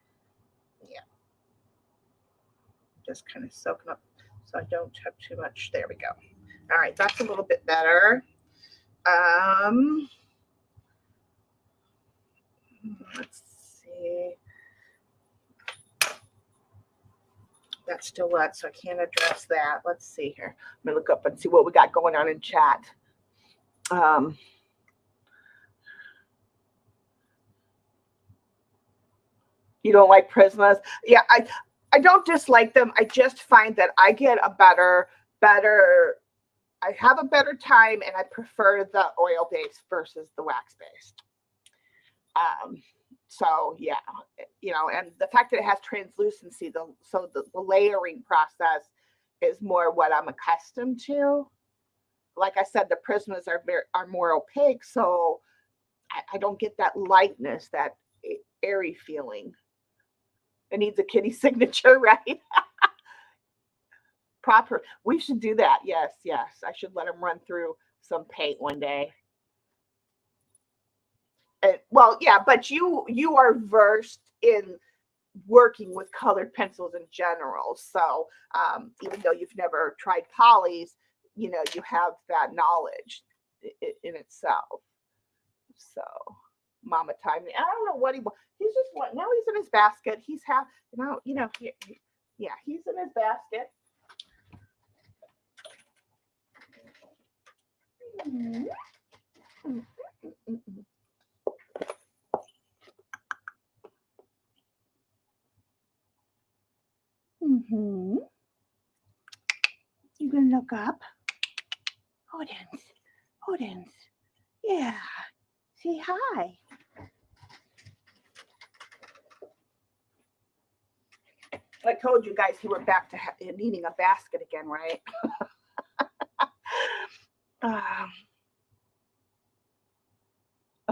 Yeah, just kind of soaking up so I don't have too much. There we go. All right, that's a little bit better. Let's see. That's still wet, so I can't address that. Let's see here. I'm gonna look up and see what we got going on in chat. You don't like Prismas? Yeah, I don't dislike them. I just find that I get a better. I have a better time, and I prefer the oil based versus the wax based. So yeah, you know, and the fact that it has translucency, so the layering process is more what I'm accustomed to. Like I said, the Prismas are more opaque, so I don't get that lightness, that airy feeling. It needs a kitty signature, right? Proper. We should do that. Yes, yes. I should let him run through some paint one day. Well, yeah, but you are versed in working with colored pencils in general. So even though you've never tried polys, you know, you have that knowledge in itself. So mama time. I don't know what he's just what now he's in his basket. He's yeah, he's in his basket. You gonna look up? Odins. Yeah. Say hi. I told you guys he went back to needing a basket again, right? I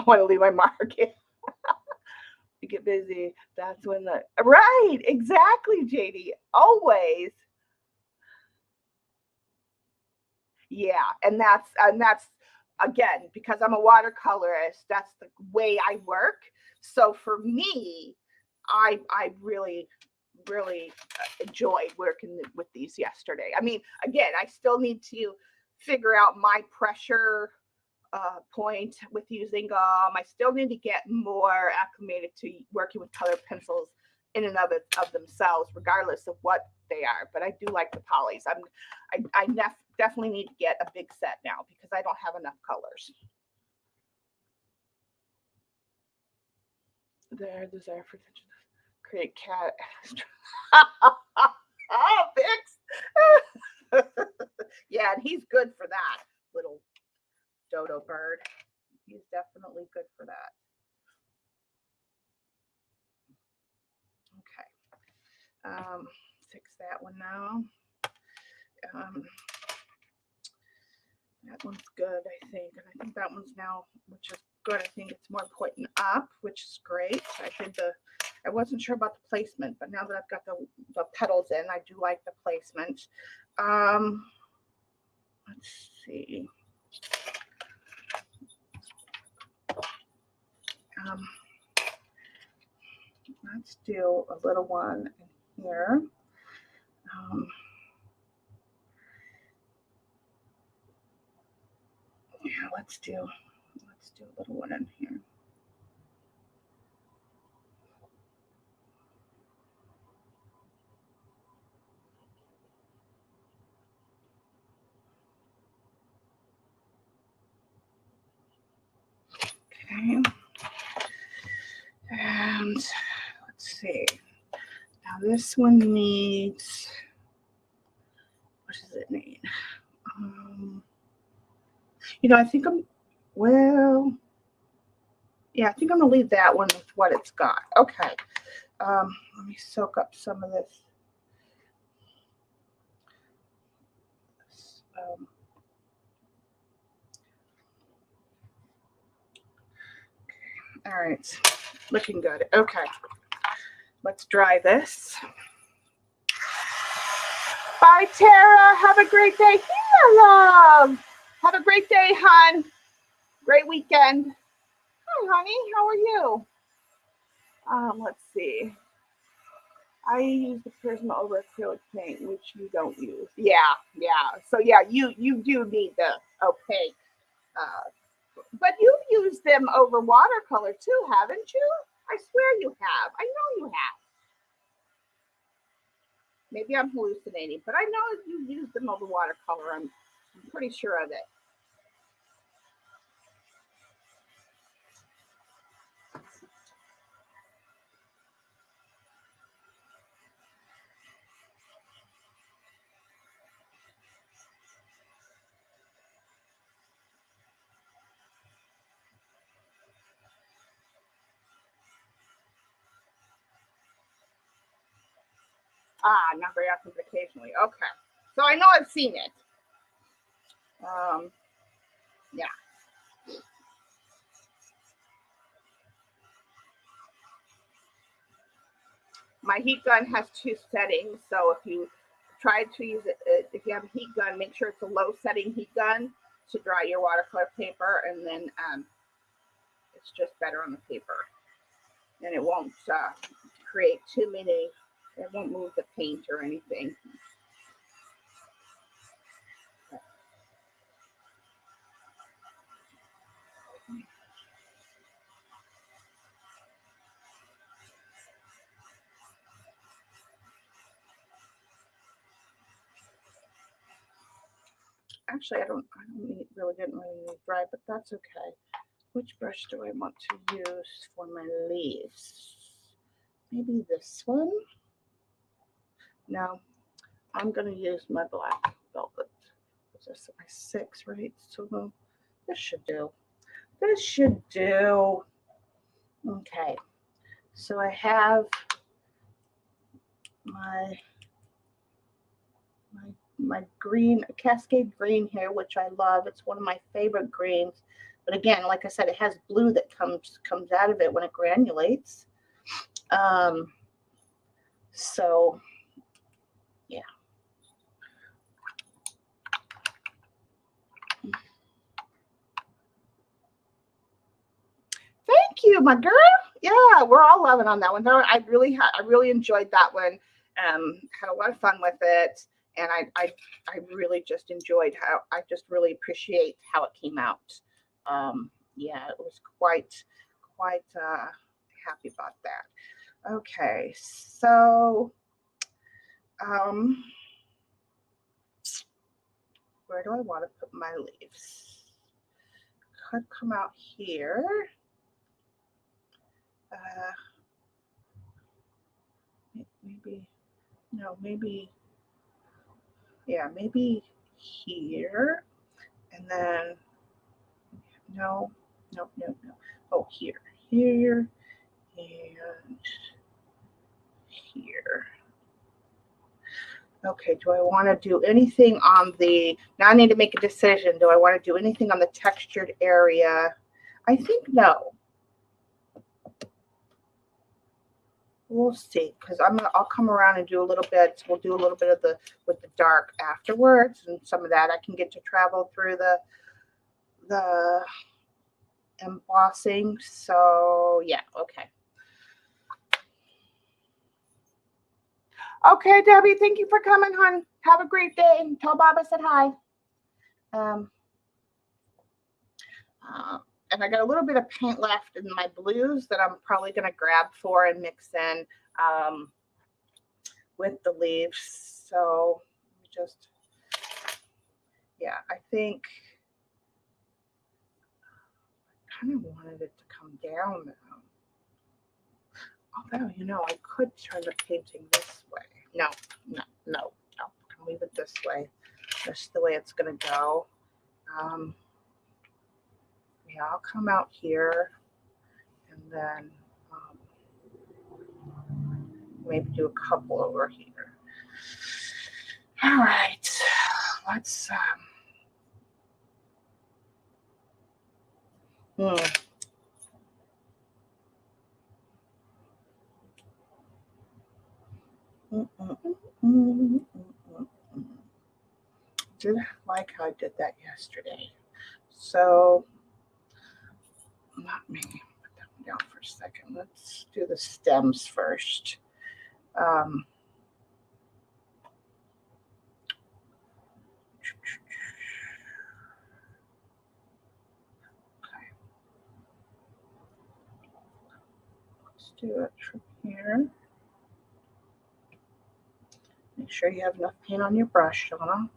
want to leave my mark. You get busy. That's when right, exactly, JD. Always. Yeah, and that's again, because I'm a watercolorist, that's the way I work. So for me, I really enjoyed working with these yesterday. I mean, again, I still need to figure out my pressure point with using I still need to get more acclimated to working with colored pencils in and of themselves, regardless of what they are. But I do like the polys. I definitely need to get a big set now because I don't have enough colors. Their desire for attention, create cat. Oh, Vix. Yeah, and he's good for that little dodo bird. He's definitely good for that. Okay. Fix that one now. That one's good, I think. And I think that one's now, which is good. I think it's more pointing up, which is great. I wasn't sure about the placement, but now that I've got the petals in, I do like the placement. Let's see. Let's do a little one in here. Yeah, let's do a little one in here. Okay. And let's see. Now this one needs, what does it need? I think yeah, I think I'm gonna leave that one with what it's got. Okay. Let me soak up some of this. All right, looking good. Okay, let's dry this. Bye, Tara. Have a great day. Here, love. Have a great day, hon. Great weekend. Hi, honey. How are you? Let's see. I use the Prisma over acrylic paint, which you don't use. Yeah. So yeah, you do need the opaque. But you've used them over watercolor too, haven't you? I swear you have. I know you have. Maybe I'm hallucinating, but I know you used them over watercolor. I'm pretty sure of it. Not very often, but occasionally. Okay. So I know I've seen it. Yeah. My heat gun has 2 settings. So if you try to use it, if you have a heat gun, make sure it's a low setting heat gun to dry your watercolor paper. And then it's just better on the paper. And it won't create too many, it won't move the paint or anything. Actually, I didn't really need dry, but that's okay. Which brush do I want to use for my leaves? Maybe this one? No, I'm going to use my black velvet. This is my 6, right? So this should do. This should do. Okay, so I have my green, Cascade green here, which I love. It's one of my favorite greens. But again, like I said, it has blue that comes out of it when it granulates. So yeah. Thank you, my girl. Yeah, we're all loving on that one. I really enjoyed that one. Had a lot of fun with it, and I really just enjoyed how I just really appreciate how it came out. Yeah, it was quite happy about that. Okay, so where do I want to put my leaves? Could come out here. Maybe here, and then no, Nope, nope, nope. Oh, here, here, and here. Okay, do I want to do anything on the, now I need to make a decision. Do I want to do anything on the textured area? I think no. We'll see, because I'll come around and do a little bit. We'll do a little bit of the with the dark afterwards, and some of that I can get to travel through the embossing. So yeah, okay. Okay, Debbie, thank you for coming, hon. Have a great day. Tell Bob I said hi. And I got a little bit of paint left in my blues that I'm probably going to grab for and mix in with the leaves. So just, yeah, I think I kind of wanted it to come down now. Although, you know, I could turn the painting this way. No. I'll leave it this way. Just the way it's going to go. Yeah, I'll come out here and then maybe do a couple over here. All right, let's did like how I did that yesterday. So let me put that one down for a second. Let's do the stems first. Let's do it from here. Make sure you have enough paint on your brush, Shauna.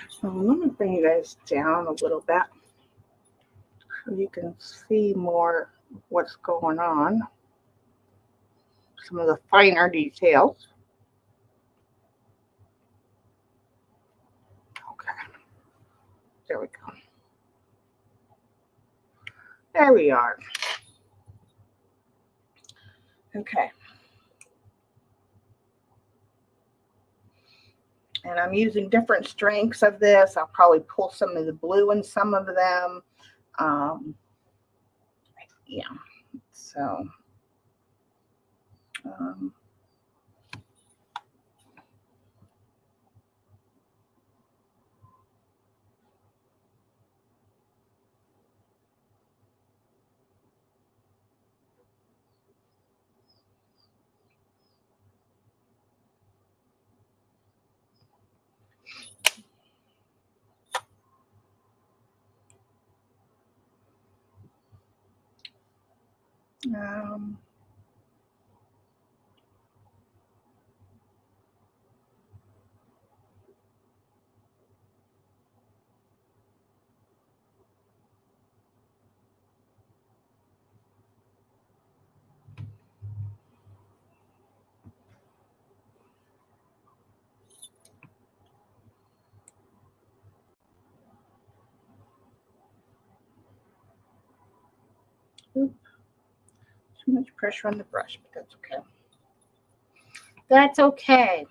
So let me bring you guys down a little bit so you can see more what's going on. Some of the finer details. Okay. There we go. There we are. Okay. And I'm using different strengths of this. I'll probably pull some of the blue in some of them. Yeah. So. Too much pressure on the brush, but that's okay. That's okay.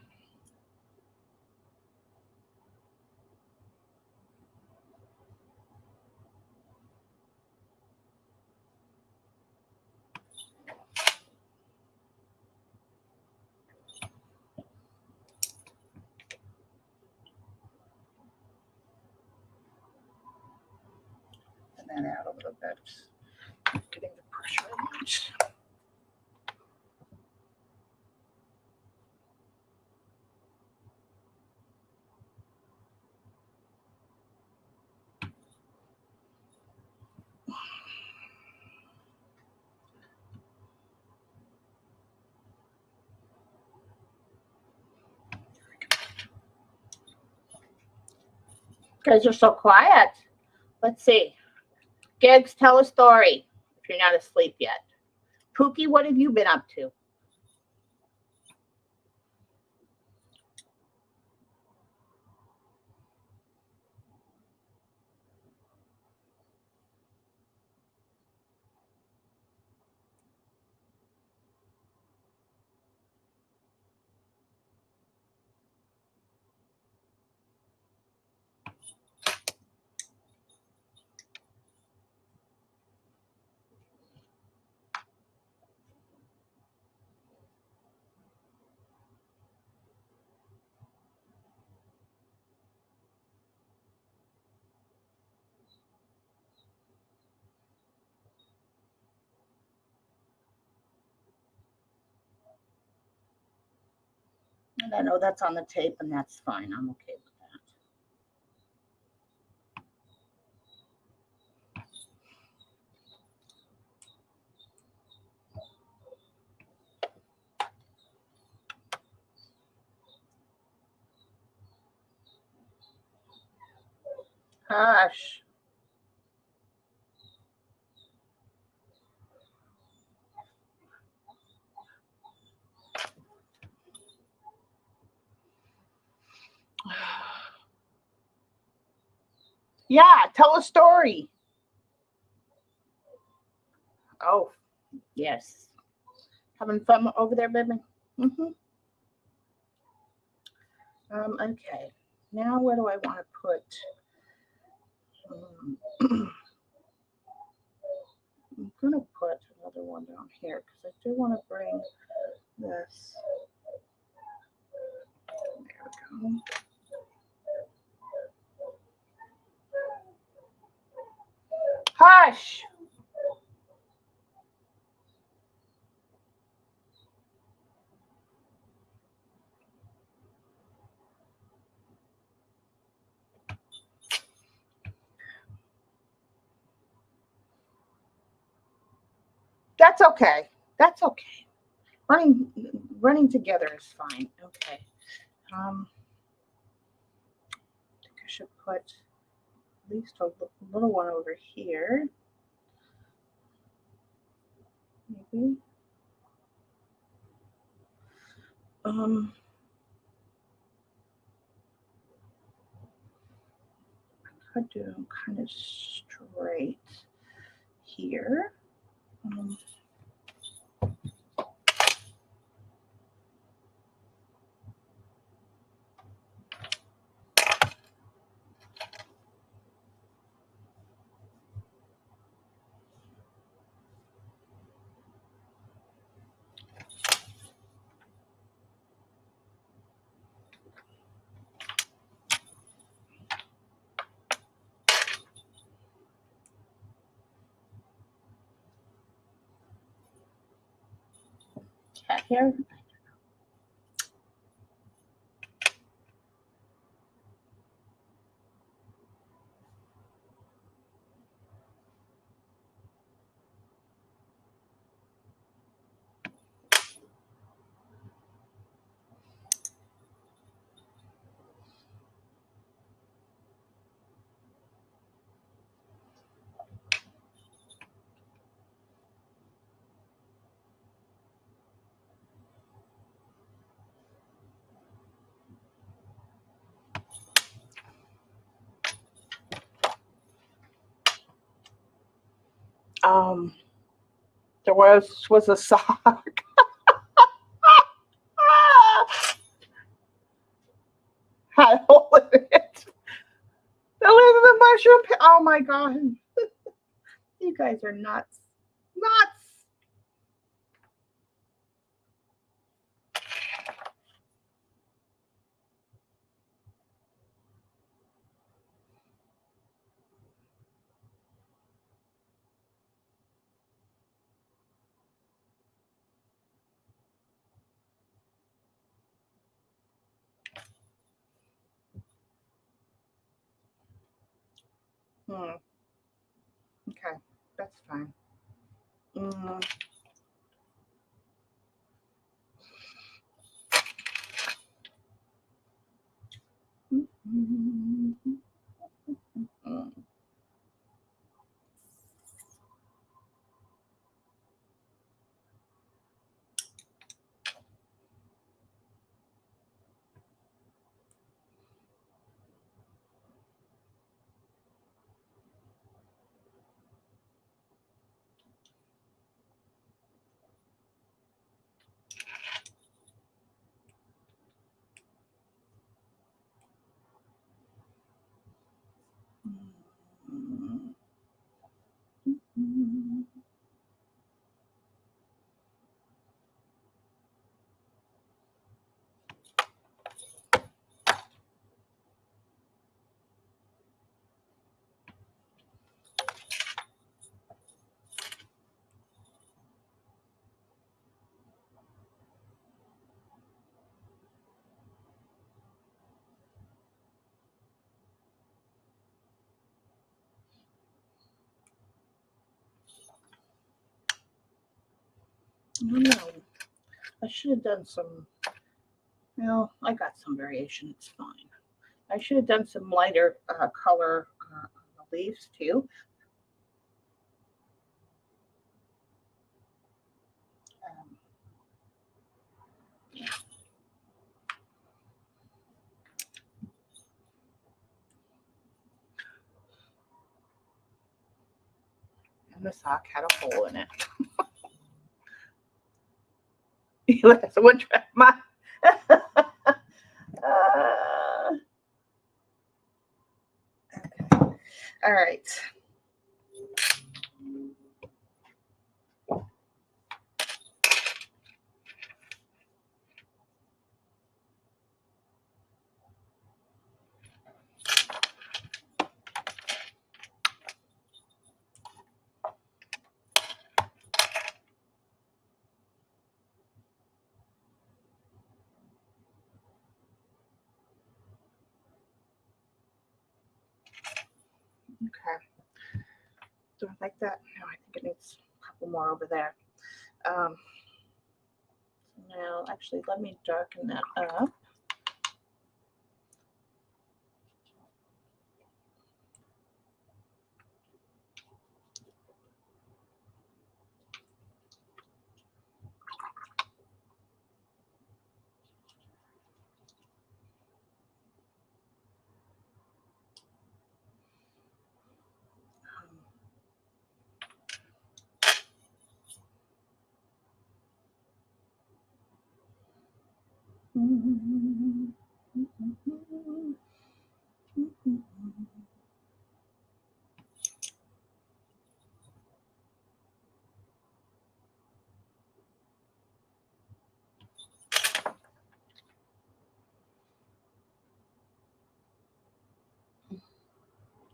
That out a little bit. Getting the pressure much. guys are so quiet. Let's see. Gigs, tell a story if you're not asleep yet. Pookie, what have you been up to? And I know that's on the tape, and that's fine. I'm okay with that. Hush. Yeah, tell a story. Oh, yes. Having fun over there, baby? Mm-hmm. Okay. Now where do I want to put? I'm going to put another one down here because I do want to bring this. There we go. Hush. That's okay. That's okay. Running together is fine. Okay. I think I should put at least a little one over here. Maybe. I could do kind of straight here. Cat here. There was a sock. Had a hole in it. The lid of the mushroom. Oh my god! You guys are nuts. Nuts. Okay, that's fine. Mm. I don't know. I should have done some, well, I got some variation, it's fine. I should have done some lighter color on the leaves too. Yeah. And the sock had a hole in it. Someone tried my. Okay. All right. Okay. Do I like that? No, I think it needs a couple more over there. Now, actually, let me darken that up.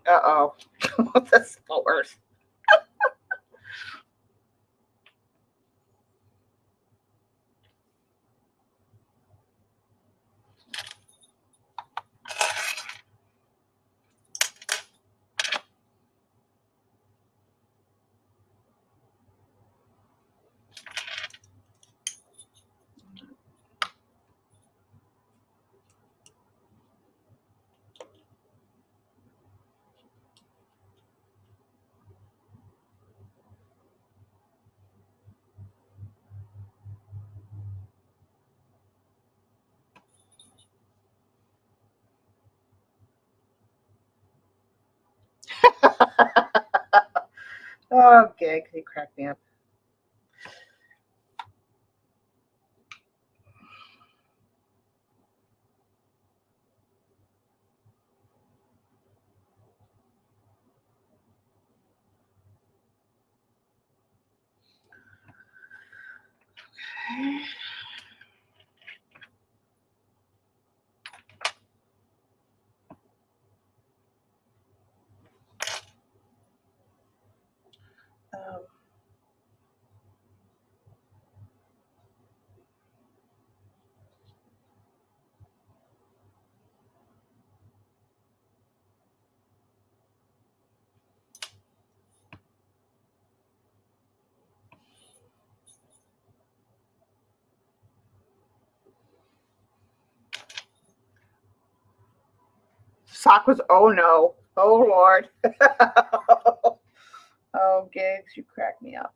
Uh-oh. That's the worst. Okay, you cracked me up. Okay. Um, Sock was, oh no. Oh, Lord. Oh, Gigs, you crack me up.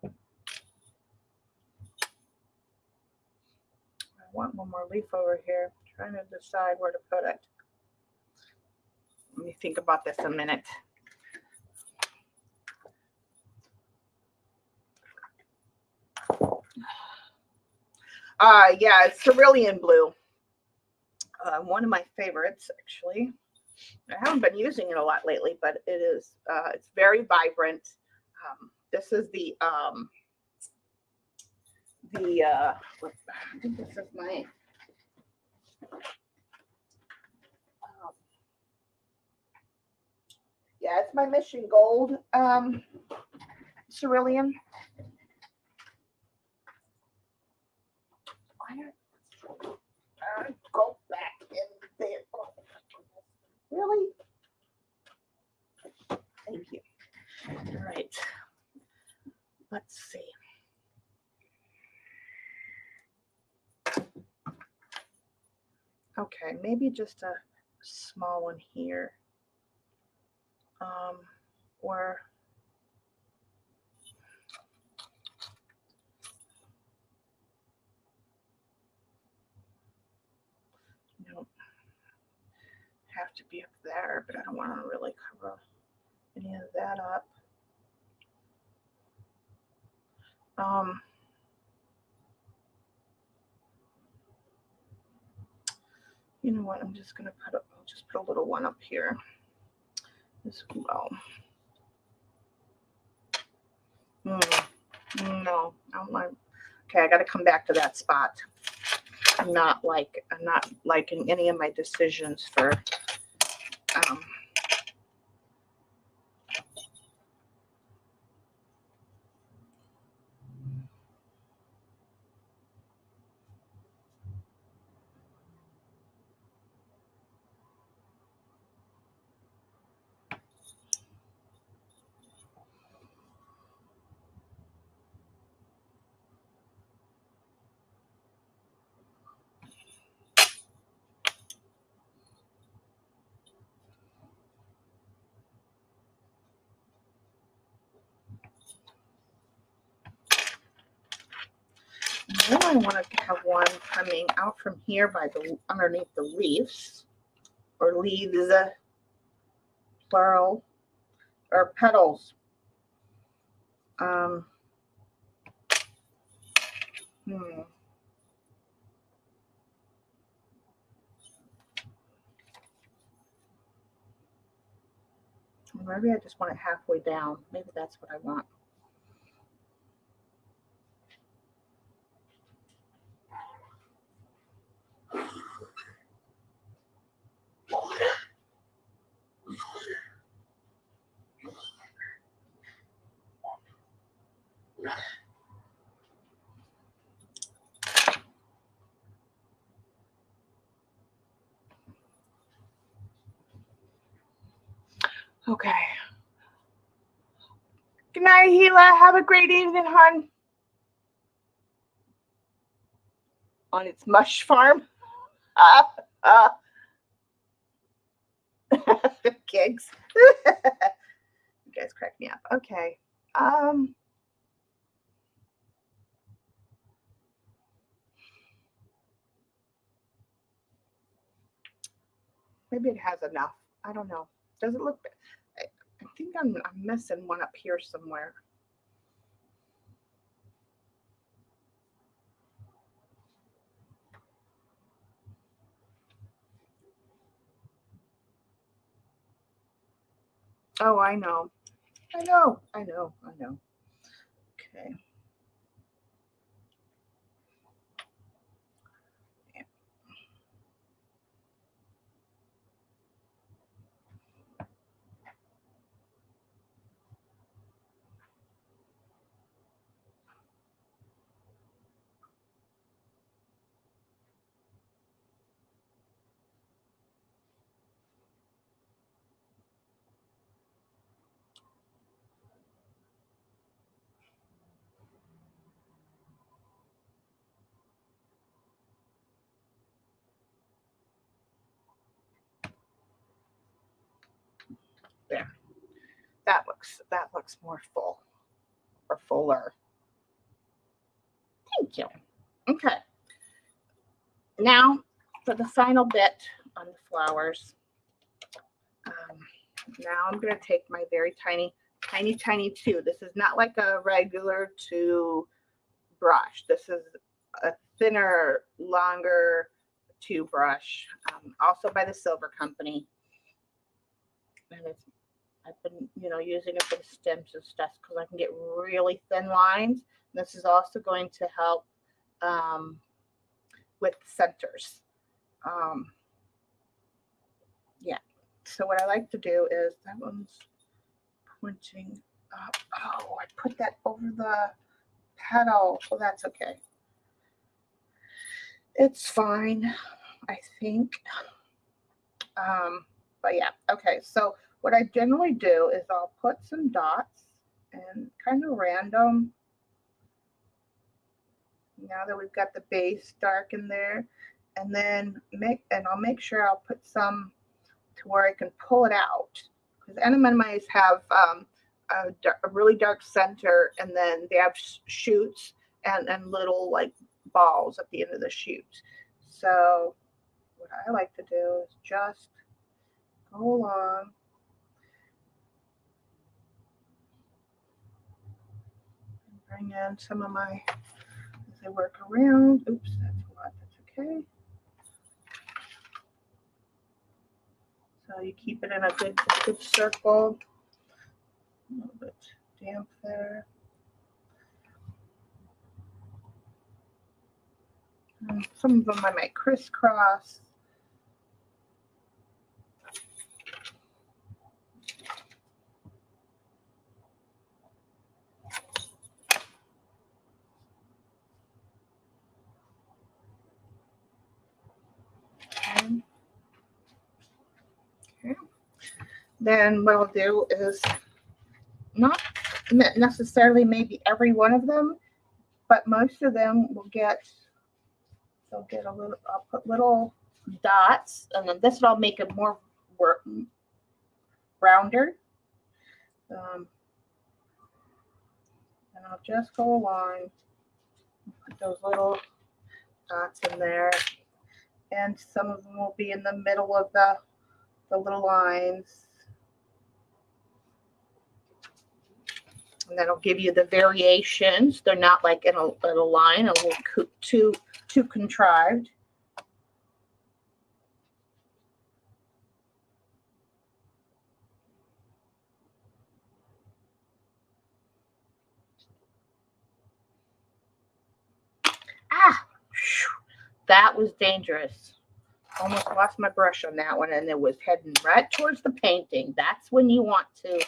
I want one more leaf over here. I'm trying to decide where to put it. Let me think about this a minute. Yeah, it's cerulean blue. One of my favorites, actually. I haven't been using it a lot lately, but it is. It's very vibrant. This is I think this is my. Yeah, it's my Mission Gold cerulean. Go back in there. Really? Thank you. All right. Let's see. Okay, maybe just a small one here. Or you don't have to be up there, but I don't want to really cover any of that up. You know what? I'm just gonna I'll just put a little one up here as well. No, I don't like. Okay, I got to come back to that spot. I'm not liking any of my decisions for. Then I want to have one coming out from here by the underneath the leaves, or leaves, plural, or petals. Maybe I just want it halfway down. Maybe that's what I want. Okay. Good night, Gila. Have a great evening, hon. On its mush farm. Gigs. You guys crack me up. Okay. Maybe it has enough. I don't know. Does it look? I think I'm missing one up here somewhere. Oh, I know. I know. Okay. There. That looks more full or fuller. Thank you. Okay. Now for the final bit on the flowers. Now I'm going to take my very tiny tube. This is not like a regular tube brush. This is a thinner, longer tube brush, also by the Silver Company. And I've been, using it for the stems and stuff because I can get really thin lines. This is also going to help with centers. Yeah. So what I like to do is, that one's pointing up. Oh, I put that over the petal. Well, that's okay. It's fine, I think. But yeah, okay. So what I generally do is I'll put some dots and kind of random. Now that we've got the base dark in there, and then I'll make sure I'll put some to where I can pull it out, because anemones have a really dark center, and then they have shoots and little like balls at the end of the shoot. So what I like to do is just go along and bring in some of my, as I work around. Oops, that's a lot. That's okay. So you keep it in a good circle. A little bit damp there. And some of them I might crisscross. Okay. Then what I'll do is not necessarily maybe every one of them, but most of them will get, they'll get a little, I'll put little dots, and then this will make it more rounder. And I'll just go along, put those little dots in there, and some of them will be in the middle of the little lines. And that'll give you the variations. They're not like in a line, a little too contrived. Ah, that was dangerous. Almost lost my brush on that one, and it was heading right towards the painting. That's when you want to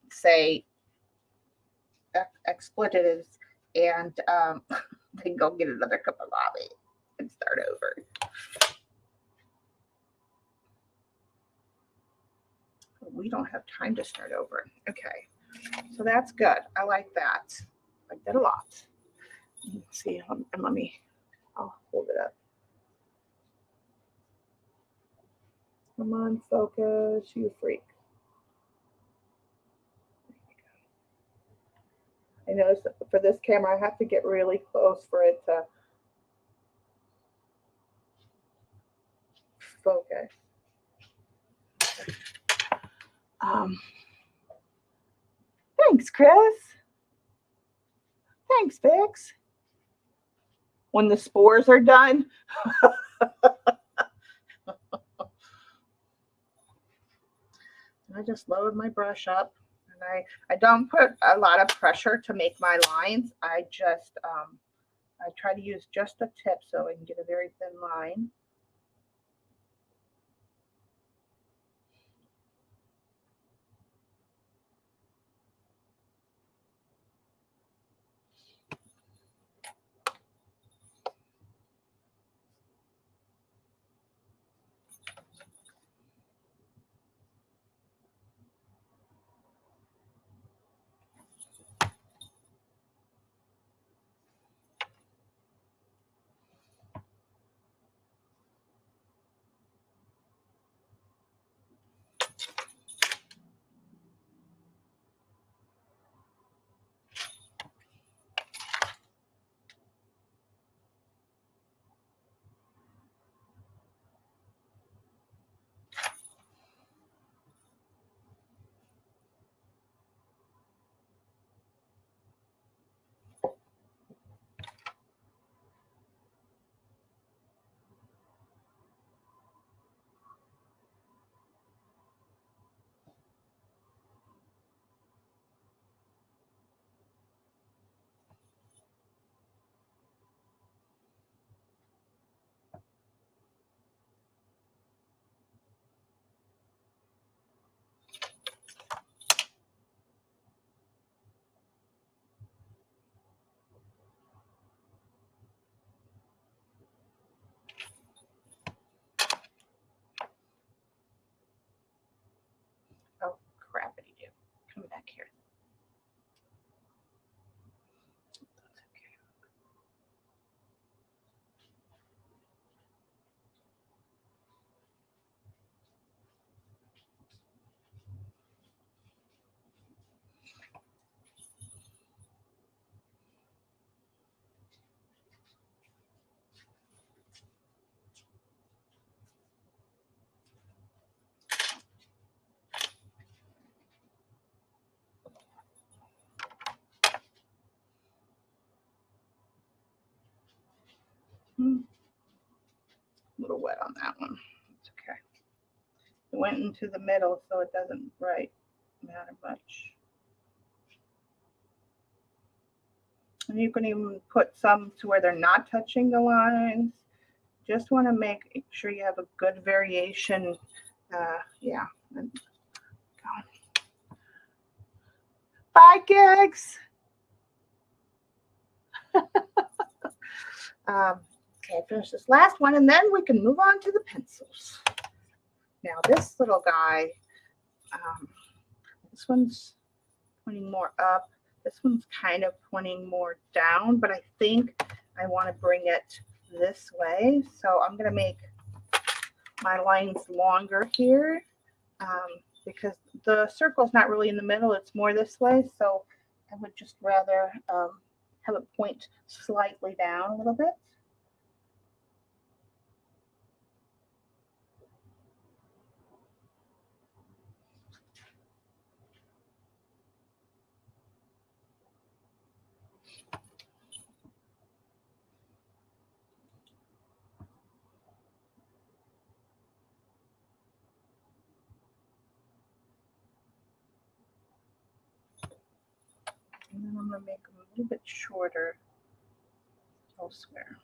say expletives and then go get another cup of coffee and start over. We don't have time to start over. Okay, so that's good. I like that. I like that a lot. Let's see, and I'll hold it up. Come on, focus, you freak. I know for this camera, I have to get really close for it to focus. Thanks, Chris. Thanks, Vix. When the spores are done. I just load my brush up, and I don't put a lot of pressure to make my lines. I just I try to use just the tip so I can get a very thin line. A little wet on that one. It's okay. It went into the middle, so it doesn't matter much. And you can even put some to where they're not touching the lines. Just want to make sure you have a good variation. Yeah. Bye, gigs. Okay, finish this last one, and then we can move on to the pencils. Now, this little guy, this one's pointing more up. This one's kind of pointing more down, but I think I want to bring it this way. So I'm going to make my lines longer here because the circle's not really in the middle. It's more this way. So I would just rather have it point slightly down a little bit. And then I'm going to make them a little bit shorter elsewhere.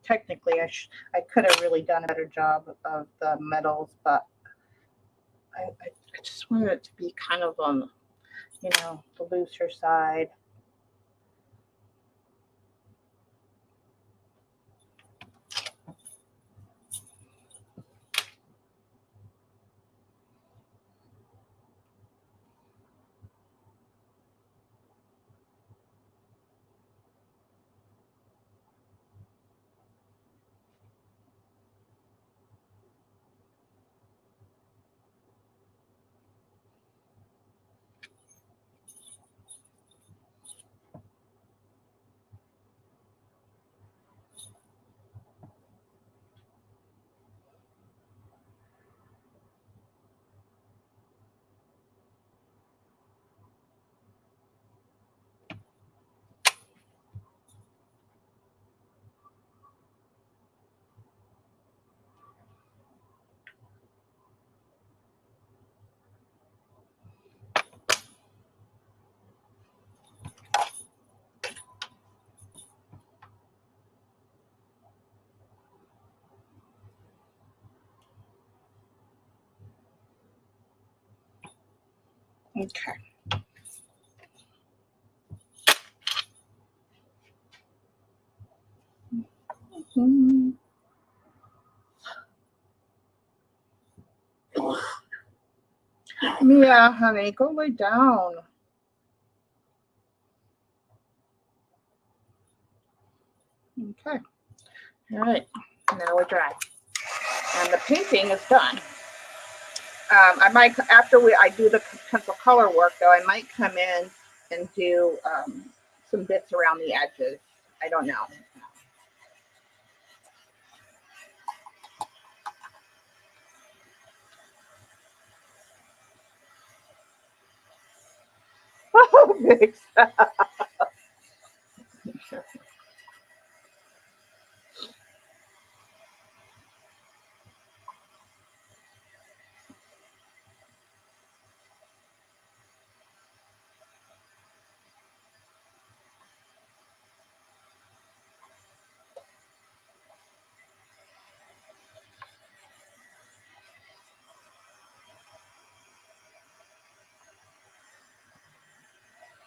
Technically, I could have really done a better job of the metals, but I just wanted it to be kind of on, you know, the looser side. Okay. Yeah, honey, go lay down. Okay. All right. Now we're dry. And the painting is done. I might, after I do the pencil color work, though, I might come in and do some bits around the edges. I don't know. Oh, thanks.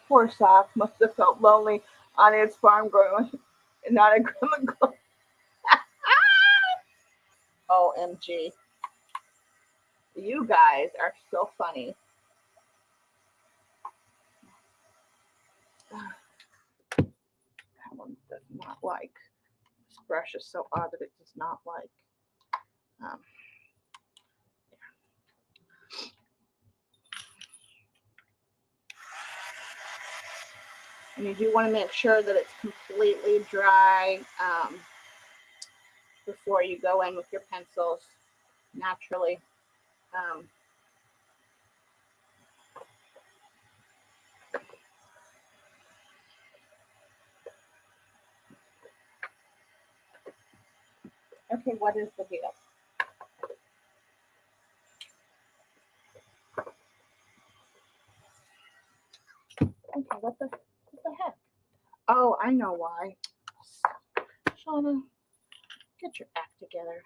Poor Sock must have felt lonely on his farm growing, not a chemical. OMG. You guys are so funny. That one does not like. This brush is so odd that it does not like. And you do want to make sure that it's completely dry before you go in with your pencils naturally. Okay, what is the deal? Okay, what the heck? Oh, I know why. Shauna, get your act together.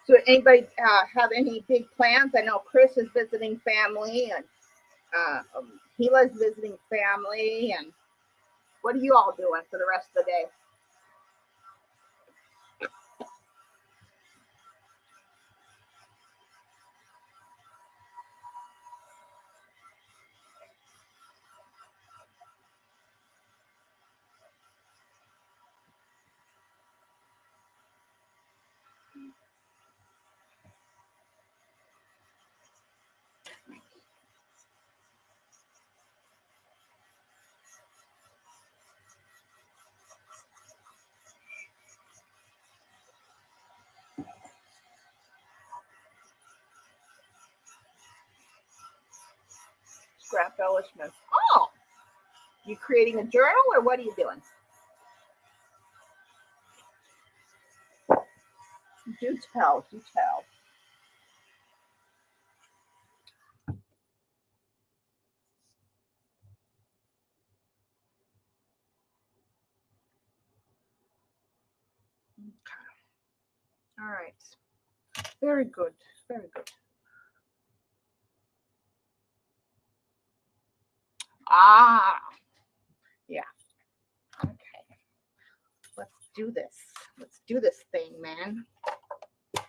So anybody have any big plans? I know Chris is visiting family, and Gila's visiting family, and what are you all doing for the rest of the day? Scrap embellishments. Oh, you creating a journal, or what are you doing? Do tell, do tell. Okay. All right. Very good. Very good. Ah, yeah. Okay. Let's do this. Let's do this thing, man. I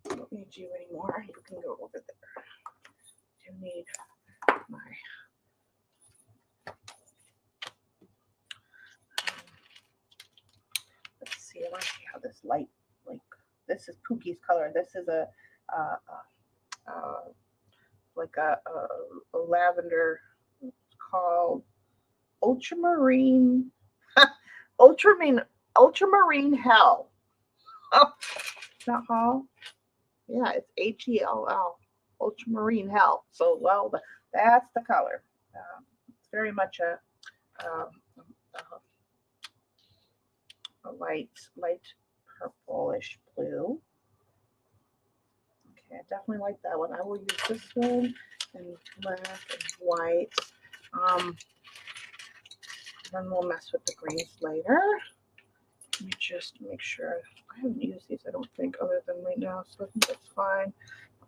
don't need you anymore. You can go over there. You need my let's see. I want to see how this light, like this is Pookie's color. This is a like a lavender. It's called ultramarine. ultramarine hell. Oh, it's not hell. Yeah, it's HELL. Ultramarine hell. So well, that's the color. It's very much a light purplish blue. Okay, I definitely like that one. I will use this one and black and white. Then we'll mess with the greens later. Let me just make sure. I haven't used these, I don't think, other than right now, so I think that's fine.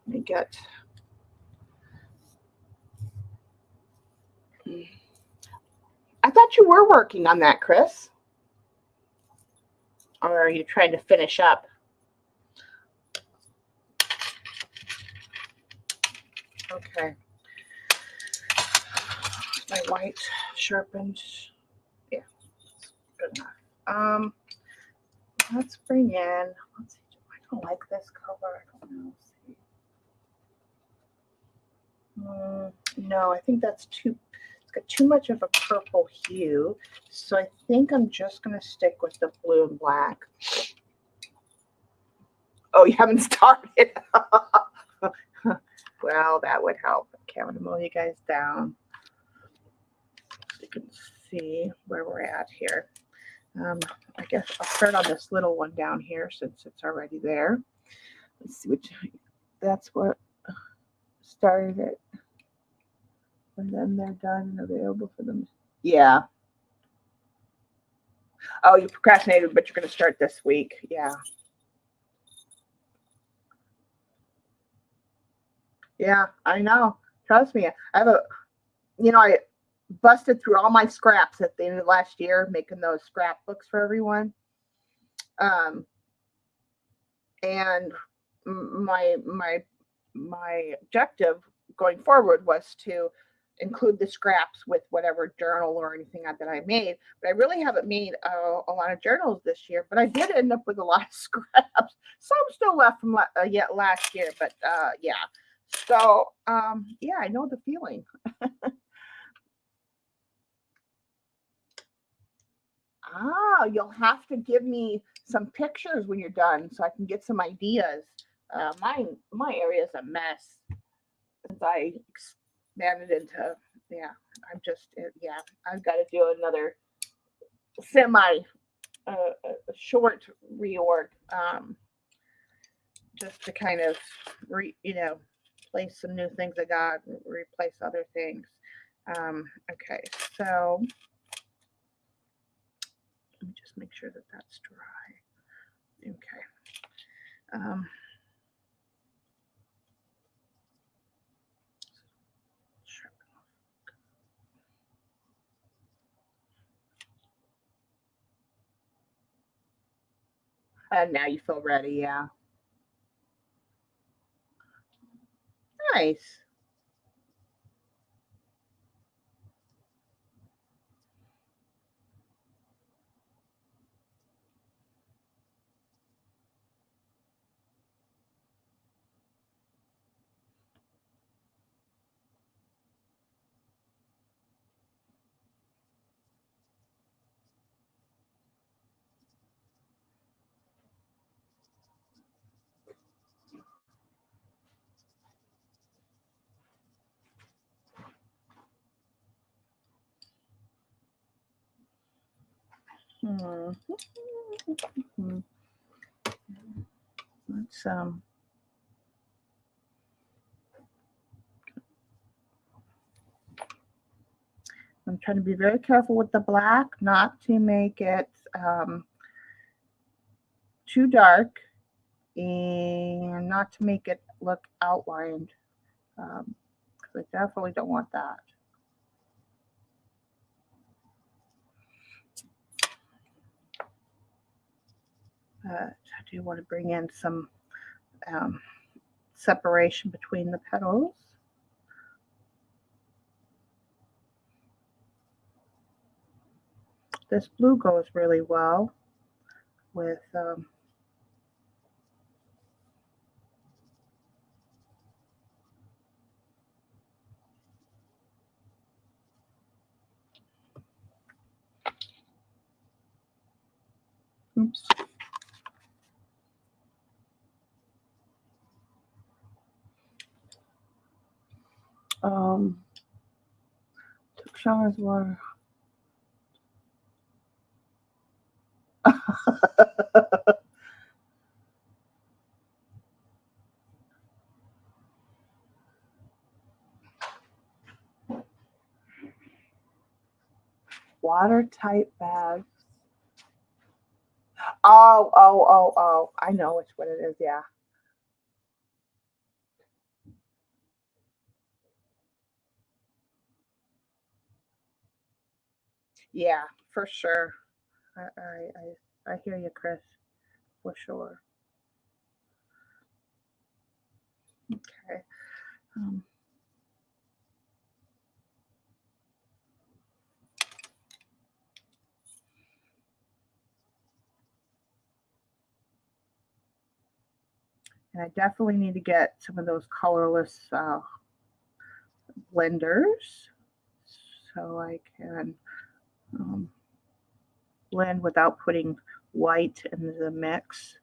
Let me get. I thought you were working on that, Chris. Or are you trying to finish up? Okay. My white sharpened. Yeah, good enough. Let's bring in. Let's see. I don't like this color. I don't know. No, I think that's too. It's got too much of a purple hue. So I think I'm just gonna stick with the blue and black. Oh, you haven't started. Well, that would help. Okay, I'm gonna move you guys down so you can see where we're at here. I guess I'll start on this little one down here since it's already there. Let's see which. That's what started it. And then they're done and available for them. Yeah. Oh, you procrastinated, but you're going to start this week. Yeah. Yeah, I know. Trust me. I have I busted through all my scraps at the end of last year, making those scrapbooks for everyone. And my objective going forward was to include the scraps with whatever journal or anything that I made. But I really haven't made a lot of journals this year. But I did end up with a lot of scraps. Some still left from yet last year. But yeah. So yeah, I know the feeling. You'll have to give me some pictures when you're done so I can get some ideas. My area is a mess since I expanded into, yeah, yeah, I've got to do another semi short reorg just to kind of place some new things I got, replace other things. Okay, so let me just make sure that that's dry. Okay. And now you feel ready, yeah. Nice. Let's I'm trying to be very careful with the black, not to make it too dark and not to make it look outlined. Because I definitely don't want that. I do want to bring in some separation between the petals. This blue goes really well with oops. Took showers water. Watertight bags. Oh. I know which one it is, yeah. Yeah, for sure. I hear you, Chris, for sure. Okay. Um, and I definitely need to get some of those colorless blenders so I can blend without putting white in the mix.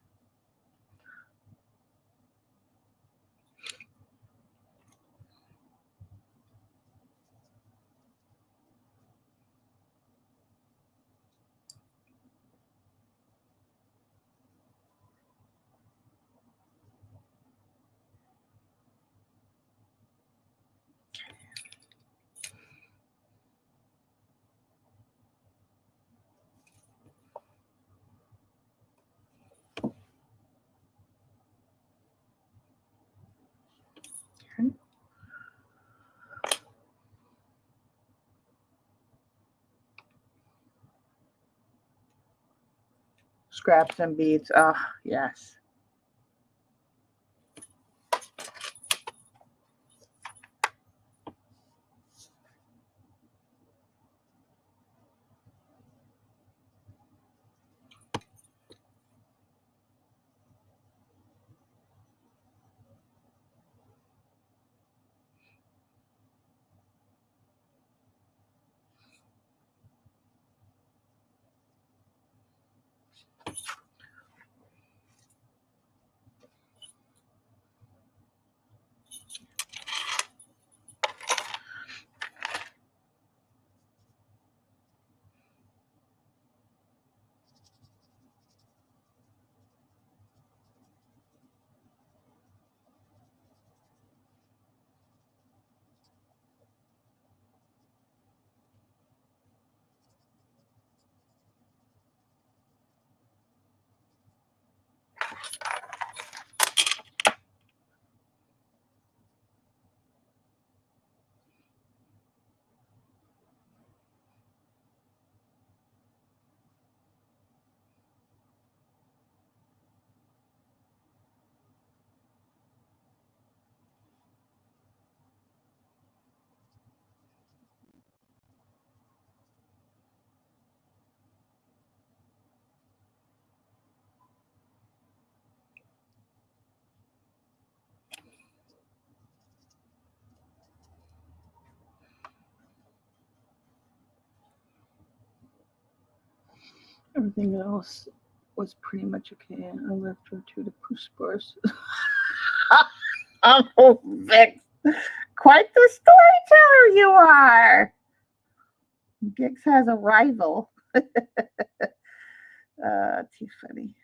scraps and beads. Oh, yes. Everything else was pretty much okay. I left her to the push bars. Oh, Vix, quite the storyteller you are. Vix has a rival. Too funny.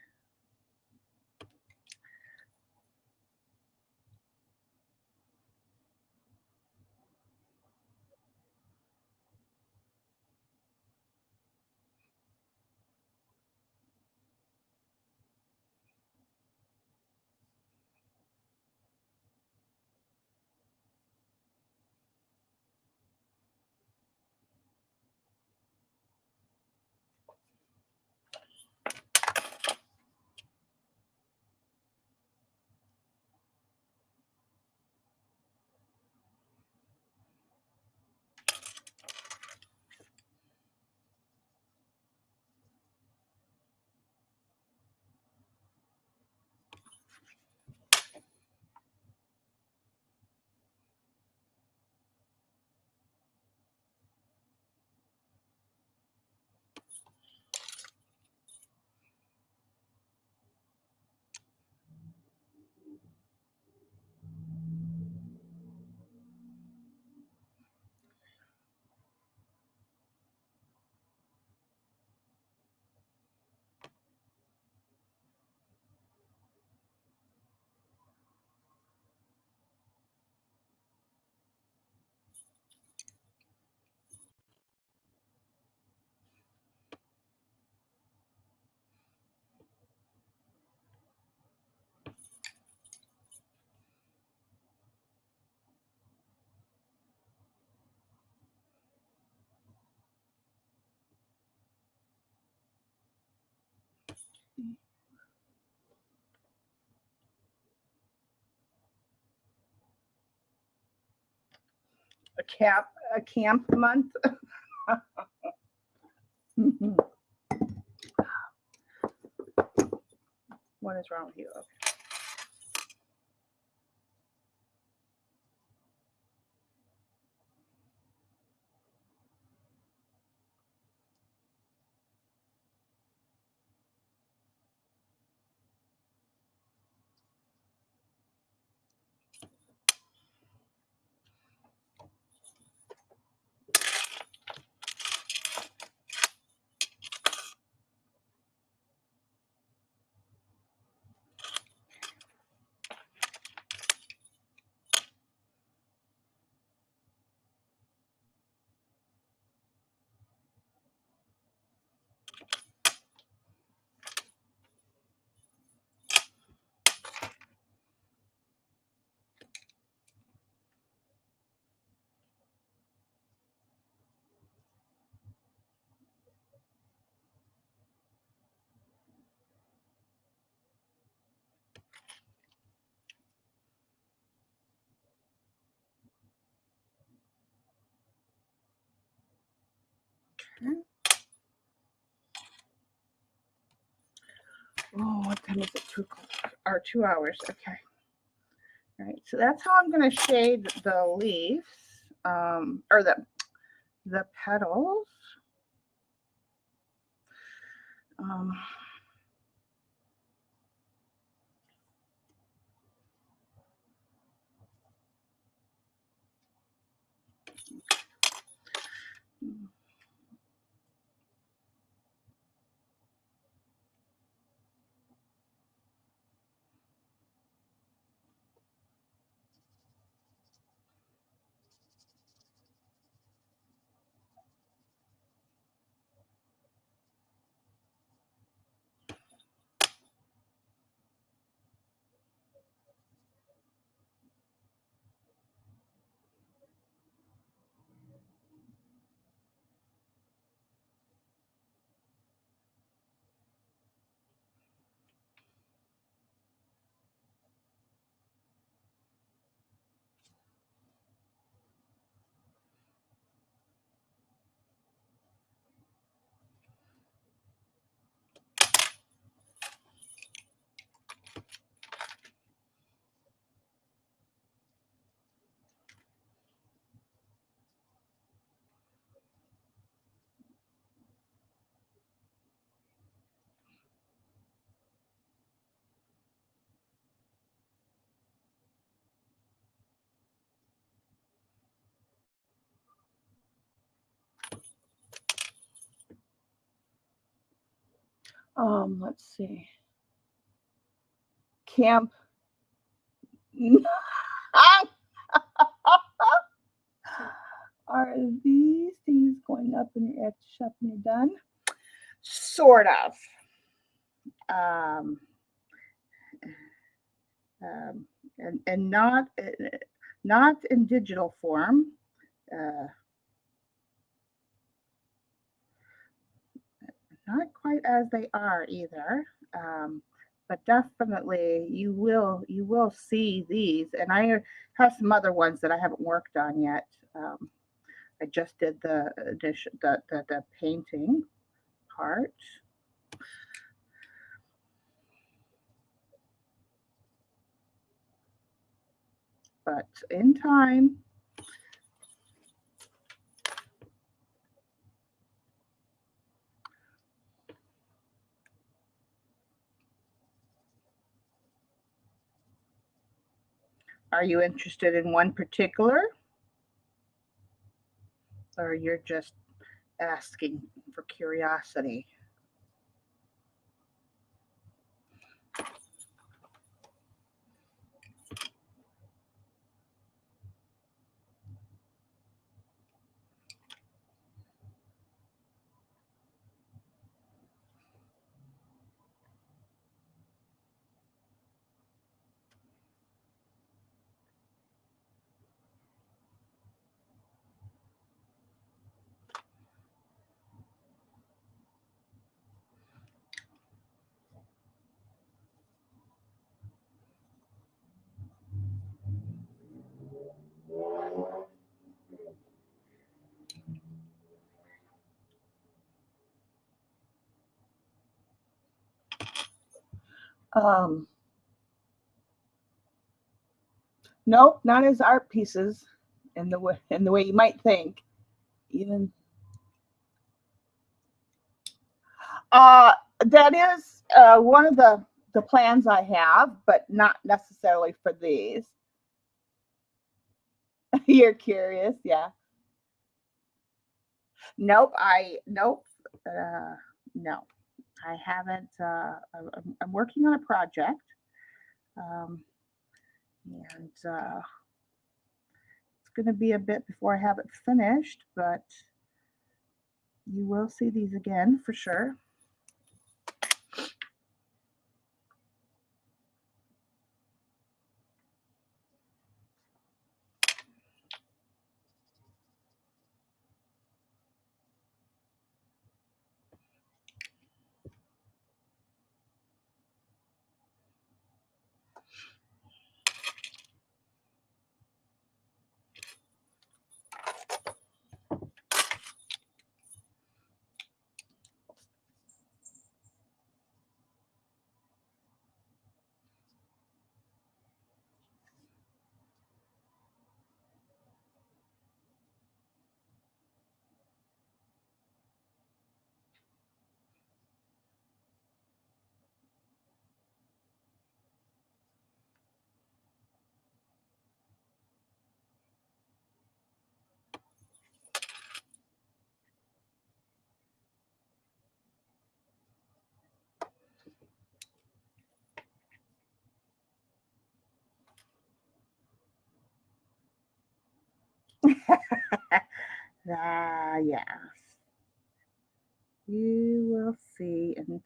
A camp month. What is wrong with you? Okay. Oh, what time is it? 2 hours. Okay. All right. So that's how I'm going to shade the leaves, or the petals. Let's see. Camp. Are these things going up in your etch shop when you're done? Sort of. And not in digital form. Not quite as they are either. But definitely you will see these, and I have some other ones that I haven't worked on yet. I just did the painting part. But in time, are you interested in one particular? Or you're just asking for curiosity? Nope, not as art pieces in the way you might think. Even that is one of the plans I have, but not necessarily for these. You're curious, yeah. Nope, no, I haven't. I'm working on a project, and it's going to be a bit before I have it finished, but you will see these again for sure. Yes. You will see in time.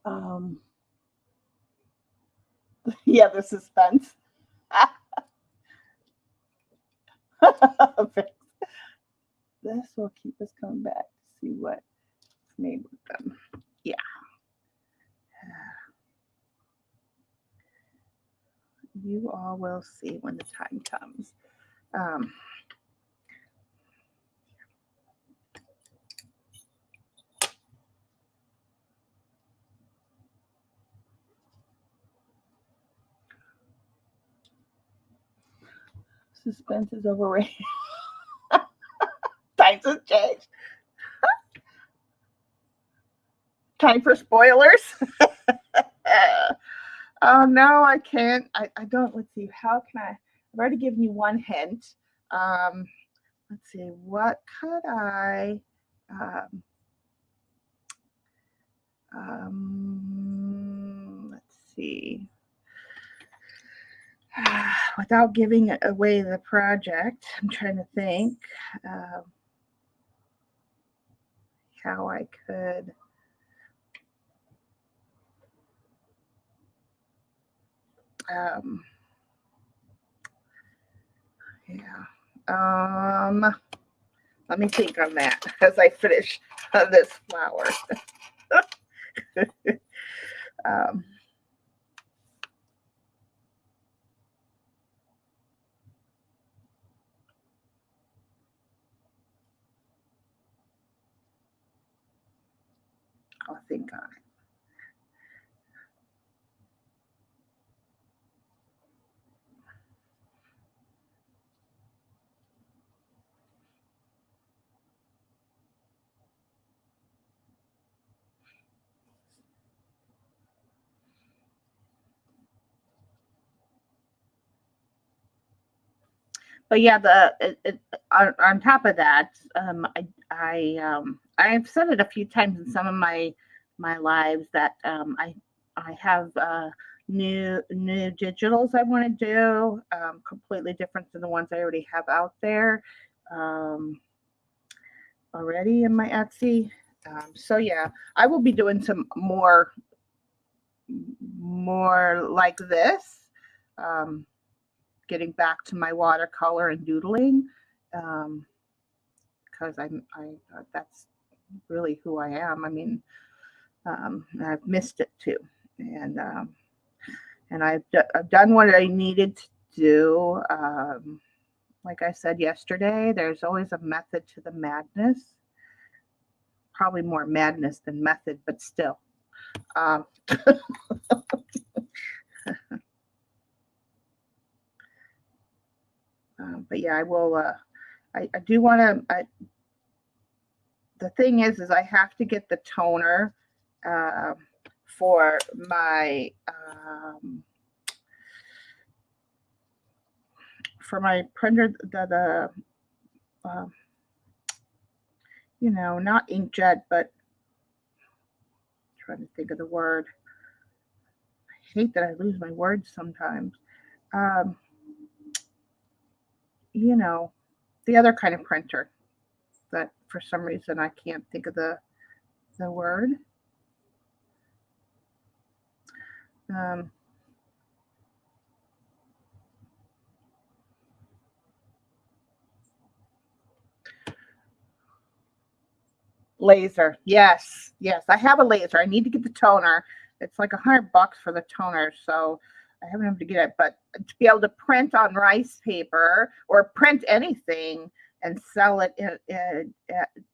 Um, yeah, the suspense. This will keep us coming back to see what's made with them. Yeah. You all will see when the time comes. Um, Suspense is overrated. Times have changed. Time for spoilers. Oh no, I can't. I don't. Let's see. How can I? I've already given you one hint. Let's see. What could I? Let's see. Without giving away the project, I'm trying to think how I could. Yeah. Let me think on that as I finish this flower. um, I'll think on it. But yeah, on top of that, I've said it a few times in some of my lives that I have new digitals I want to do, completely different than the ones I already have out there already in my Etsy. So yeah, I will be doing some more like this. Um, Getting back to my watercolor and doodling, because that's really who I am. I mean, I've missed it too, and I've done what I needed to do. Like I said yesterday, there's always a method to the madness. Probably more madness than method, but still. Um, but yeah, I will. I do want to. The thing is I have to get the toner uh, for my printer. The you know, not inkjet, but I'm trying to think of the word. I hate that I lose my words sometimes. Um, you know, the other kind of printer that for some reason I can't think of the word. Um, Laser. Yes. Yes. I have a laser. I need to get the toner. It's like $100 for the toner. So I haven't been able to get it, but to be able to print on rice paper or print anything and sell it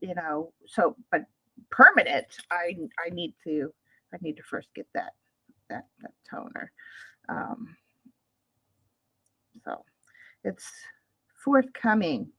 you know, so, but permanent, I need to, I need to first get that toner. Um, so it's forthcoming.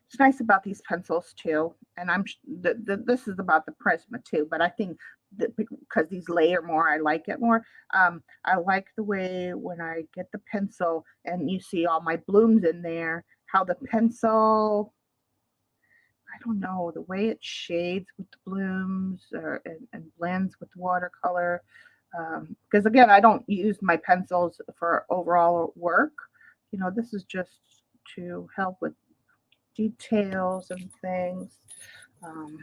It's nice about these pencils too, and this is about the Prisma too. But I think that because these layer more, I like it more. I like the way when I get the pencil and you see all my blooms in there, how the pencil, I don't know, the way it shades with the blooms and blends with the watercolor. Because again, I don't use my pencils for overall work. You know, this is just to help with details and things. Um,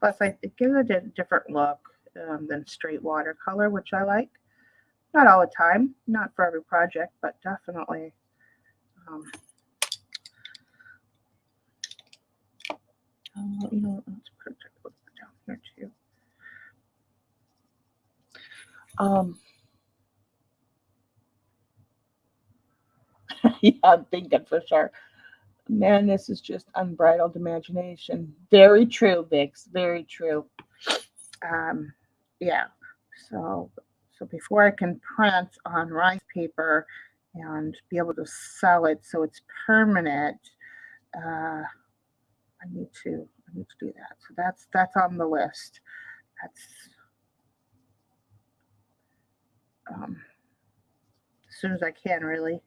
Plus, it gives it a different look than straight watercolor, which I like. Not all the time, not for every project, but definitely. Um, you know, let's put it down here too. Yeah, I'm thinking for sure. Man, this is just unbridled imagination. Very true, Vix. Very true. Um, yeah. So, so before I can print on rice paper and be able to sell it so it's permanent, I need to do that. So that's on the list. That's um, as soon as I can, really.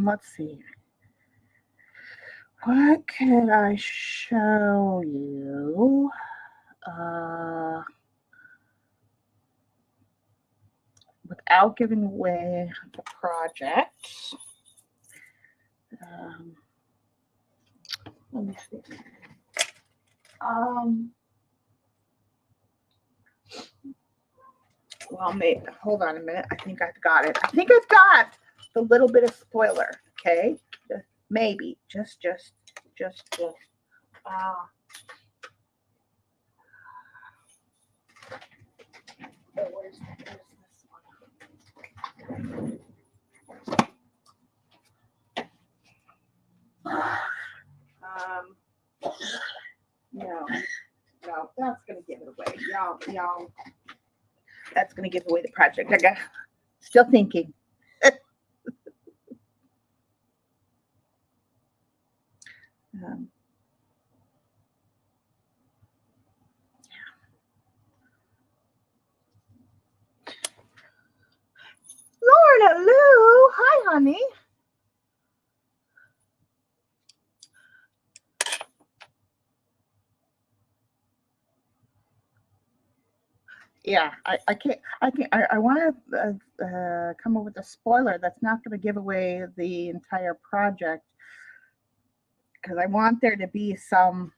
Let's see. What can I show you? Uh, Without giving away the project. Um, Let me see. Um, well, hold on a minute. I think I've got it. I think I've got the little bit of spoiler. Okay, maybe just. Uh, where's this one? No, no, that's gonna give it away, y'all. That's gonna give away the project. I got still thinking. um, Lorna Lou, hi, honey. Yeah, I want to come up with a spoiler that's not going to give away the entire project, because I want there to be some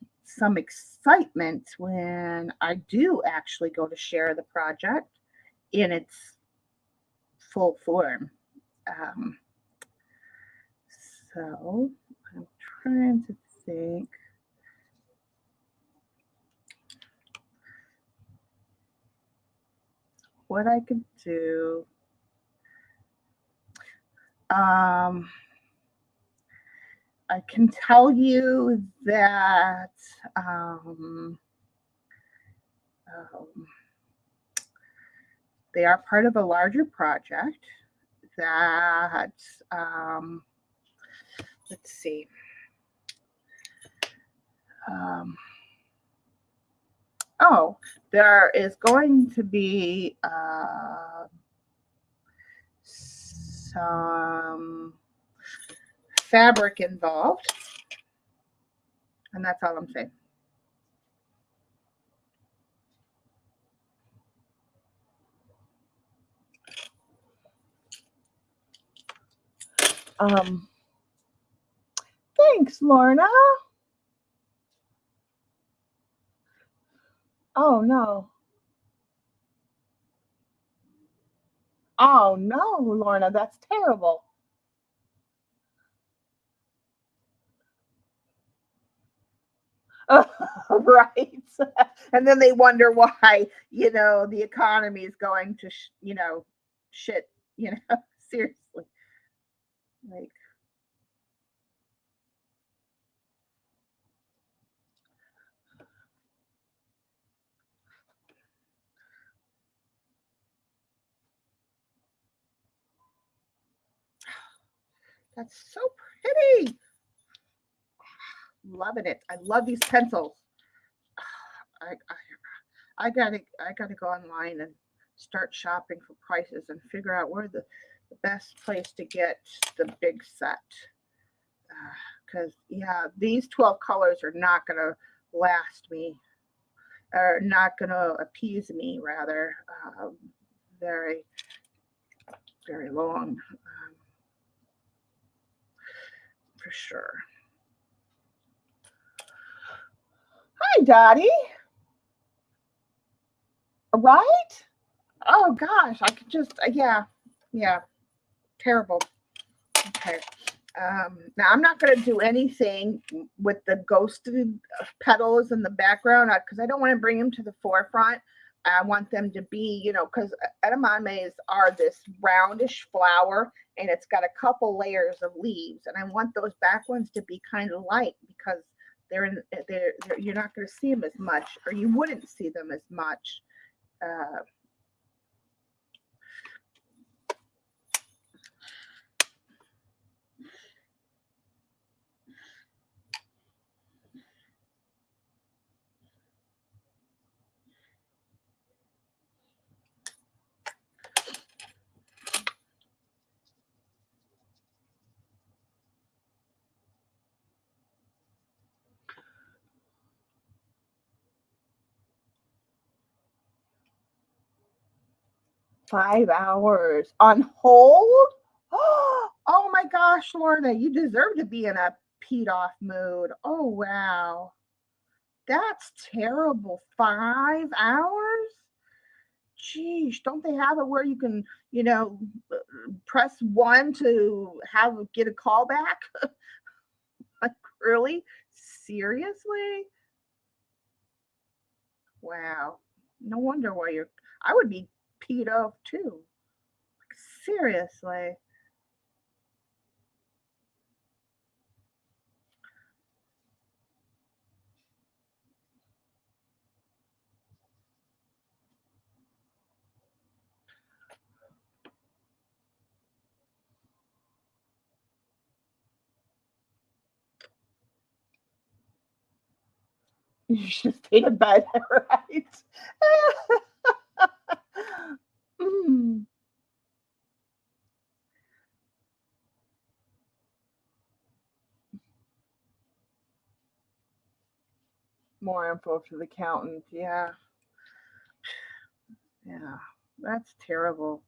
excitement when I do actually go to share the project in its full form. Um, so I'm trying to think. What I could do. Um, I can tell you that um, they are part of a larger project that, um, let's see, um, oh, there is going to be some fabric involved, and that's all I'm saying. Thanks, Lorna. Oh no. Oh no, Lorna, that's terrible. Right. And then they wonder why, the economy is going to, shit, seriously. Like, that's so pretty. Loving it. I love these pencils. I, I gotta go online and start shopping for prices and figure out where the best place to get the big set. Because yeah, these 12 colors are not gonna last me, or not gonna appease me, rather, very very long, for sure. Hi, Dottie. Right? Oh gosh, I could just, yeah, terrible. Okay. Now I'm not going to do anything with the ghosted petals in the background, because I don't want to bring them to the forefront. I want them to be, because edamames are this roundish flower, and it's got a couple layers of leaves, and I want those back ones to be kind of light, because they're you're not going to see them as much, or you wouldn't see them as much. Uh, 5 hours on hold? Oh my gosh, Lorna, you deserve to be in a peed off mood. Oh wow. That's terrible. 5 hours? Geez, don't they have it where you can, press one to get a call back? Like, really? Seriously? Wow. No wonder why I would be peed off too. Seriously. You should stay in bed, right? Mm. More info to the accountant. Yeah. Yeah, that's terrible.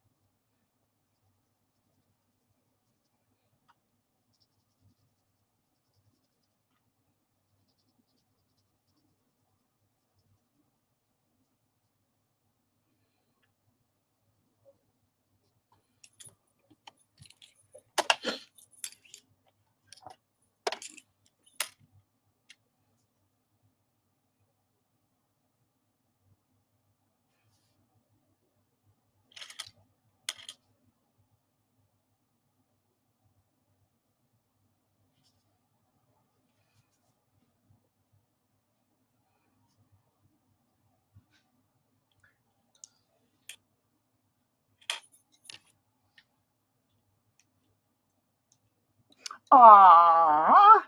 Aww.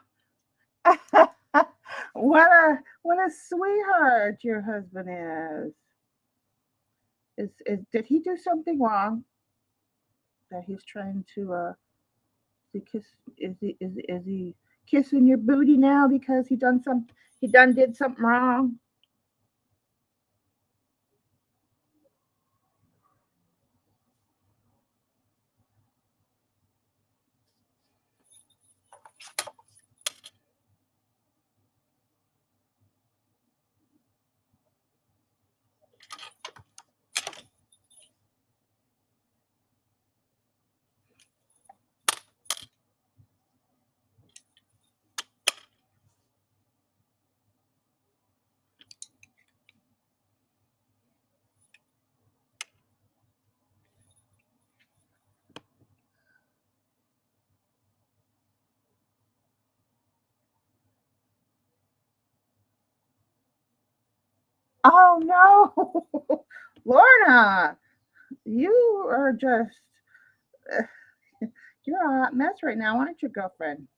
What a sweetheart your husband is. Is did he do something wrong that he's trying to kiss? Is he kissing your booty now because he done did something wrong? Oh no, Lorna, you are just you're a hot mess right now, aren't you, girlfriend?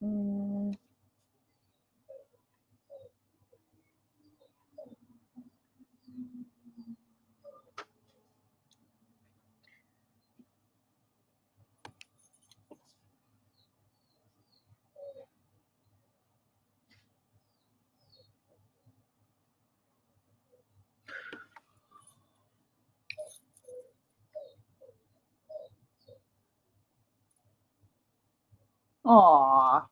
Mm. Aw,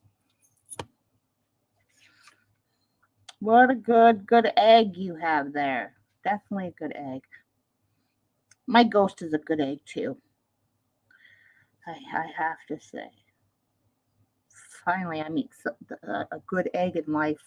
what a good egg you have there. Definitely a good egg. My ghost is a good egg too. I have to say. Finally, I meet a good egg in life.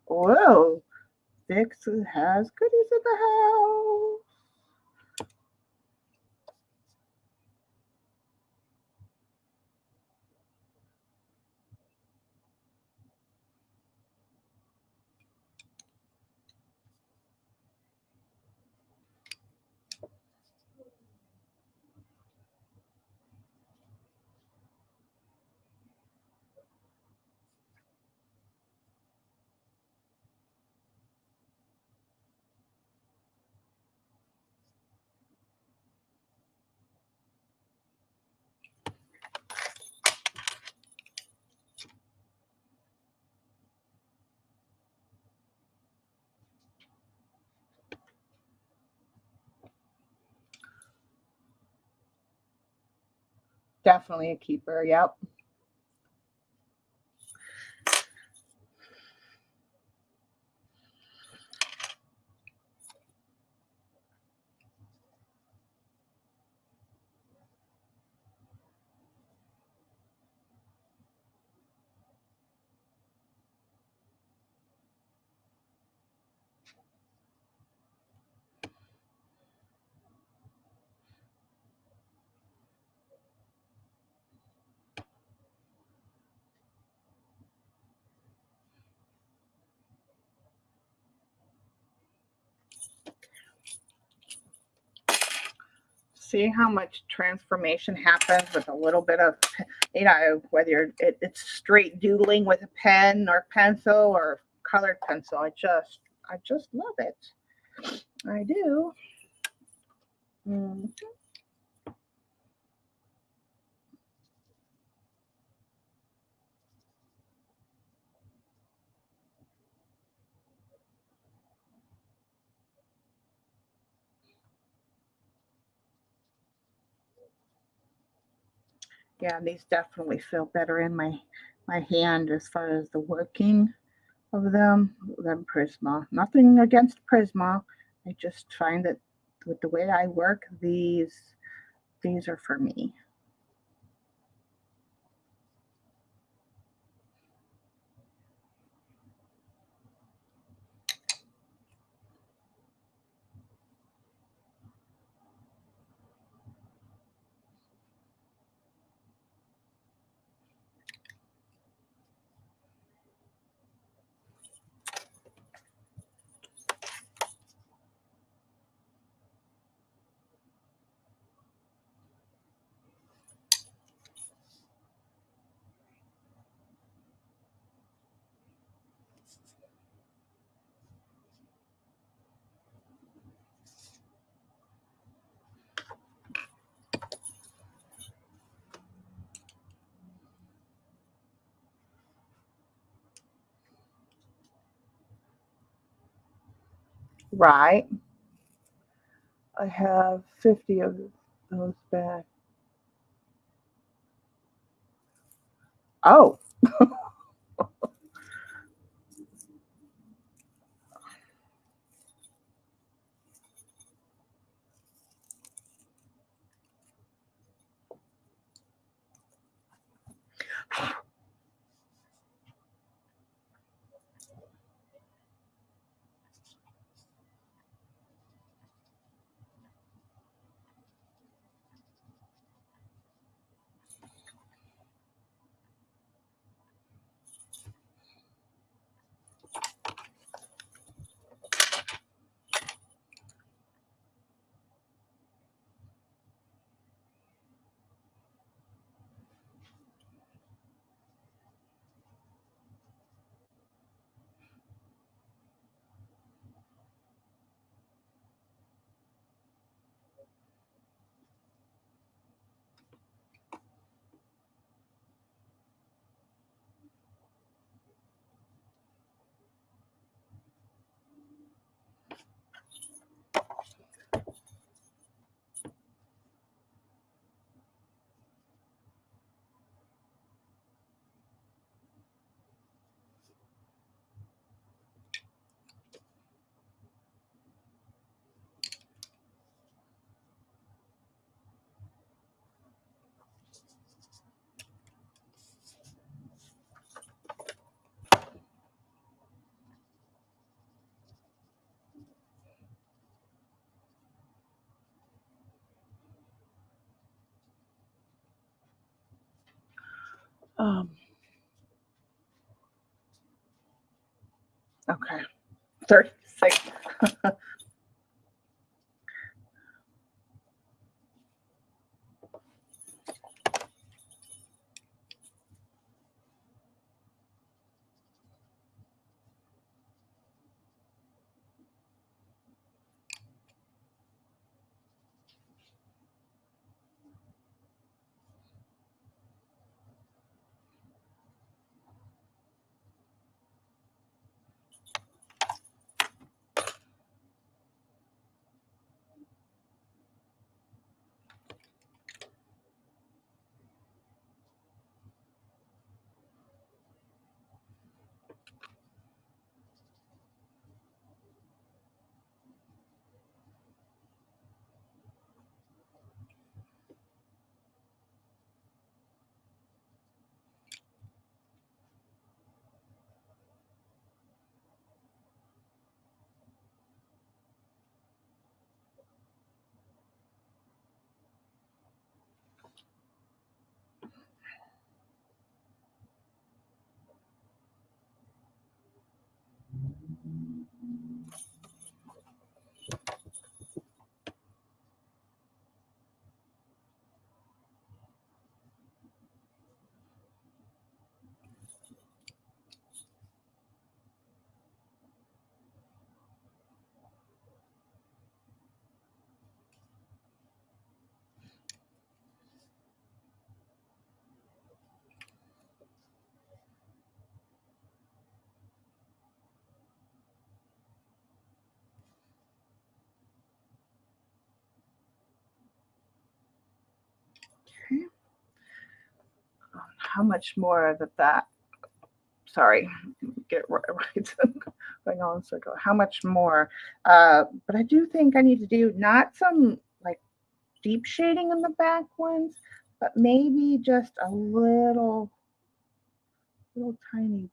Whoa, Vix has goodies in the house. Definitely a keeper. Yep. See how much transformation happens with a little bit of, you know, whether it's straight doodling with a pen or pencil or colored pencil. I just love it. I do. Yeah, these definitely feel better in my hand as far as the working of them than Prisma. Nothing against Prisma. I just find that with the way I work, these are for me. Right. I have 50 of those back. Oh. Okay. 36. Okay. How much more of that? Sorry, get it right. Going on in a circle. How much more? But I do think I need to do not some like deep shading in the back ones, but maybe just a little tiny,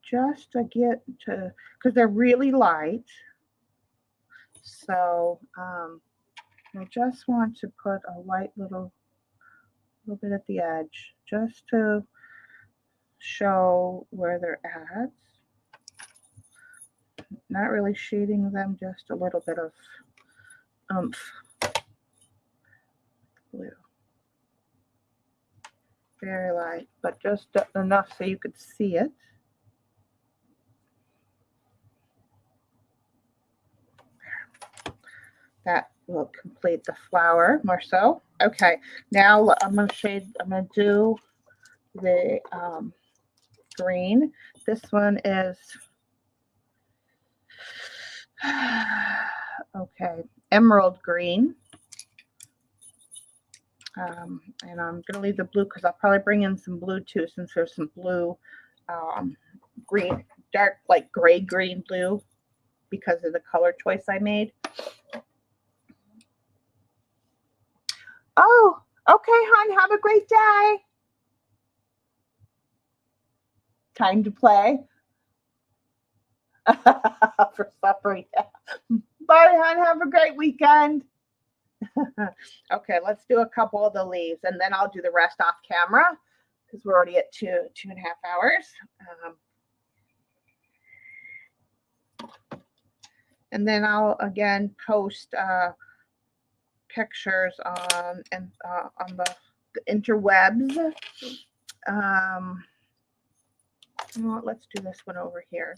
just to get to, because they're really light. So I just want to put a light little bit at the edge, just to show where they're at. Not really shading them, just a little bit of oomph. Blue. Very light, but just enough so you could see it. That will complete the flower more so. Okay, now I'm going to do the green. This one is, okay, emerald green. And I'm going to leave the blue because I'll probably bring in some blue too, since there's some blue, green, dark, like gray green blue, because of the color choice I made. Oh, okay, hon, have a great day. Time to play. For supper, yeah. Bye, hon, have a great weekend. Okay, let's do a couple of the leaves, and then I'll do the rest off camera because we're already at 2.5 hours. And then I'll again post pictures on the interwebs. Well, let's do this one over here.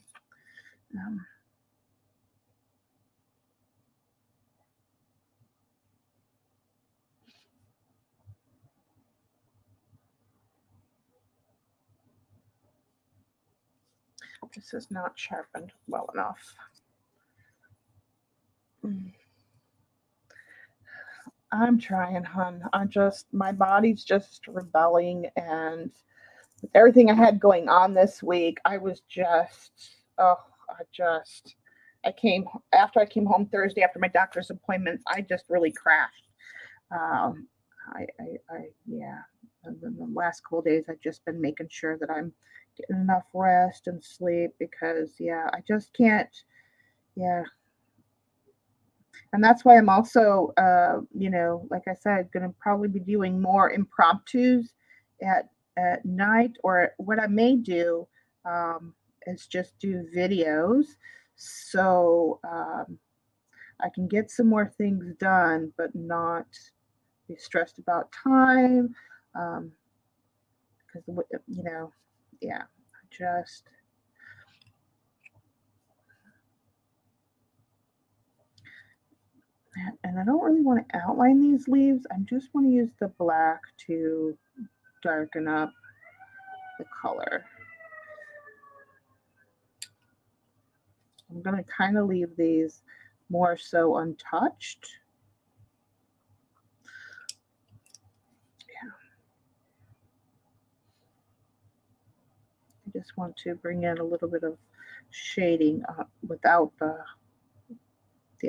This is not sharpened well enough. I'm trying, hon. My body's just rebelling, and with everything I had going on this week, I was just, after I came home Thursday after my doctor's appointments, I just really crashed. Yeah. And then the last couple days, I've just been making sure that I'm getting enough rest and sleep because, yeah, I just can't, yeah. And that's why I'm also, like I said, going to probably be doing more impromptus at night, or what I may do is just do videos so I can get some more things done, but not be stressed about time. Because, yeah, just. And I don't really want to outline these leaves. I just want to use the black to darken up the color. I'm going to kind of leave these more so untouched. Yeah. I just want to bring in a little bit of shading without the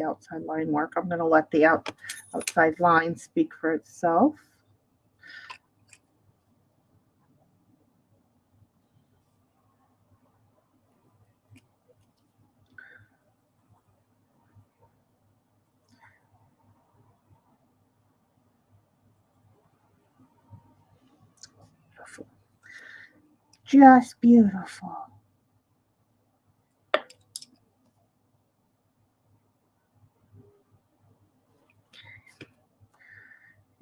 outside line work. I'm going to let the outside line speak for itself. Beautiful. Just beautiful.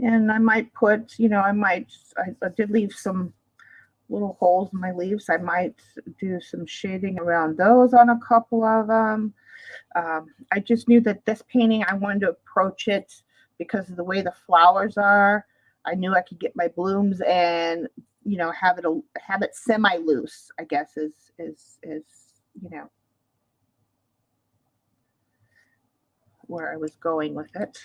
And I might put, I did leave some little holes in my leaves. I might do some shading around those on a couple of them. I just knew that this painting, I wanted to approach it because of the way the flowers are. I knew I could get my blooms and, have it semi-loose, I guess is where I was going with it.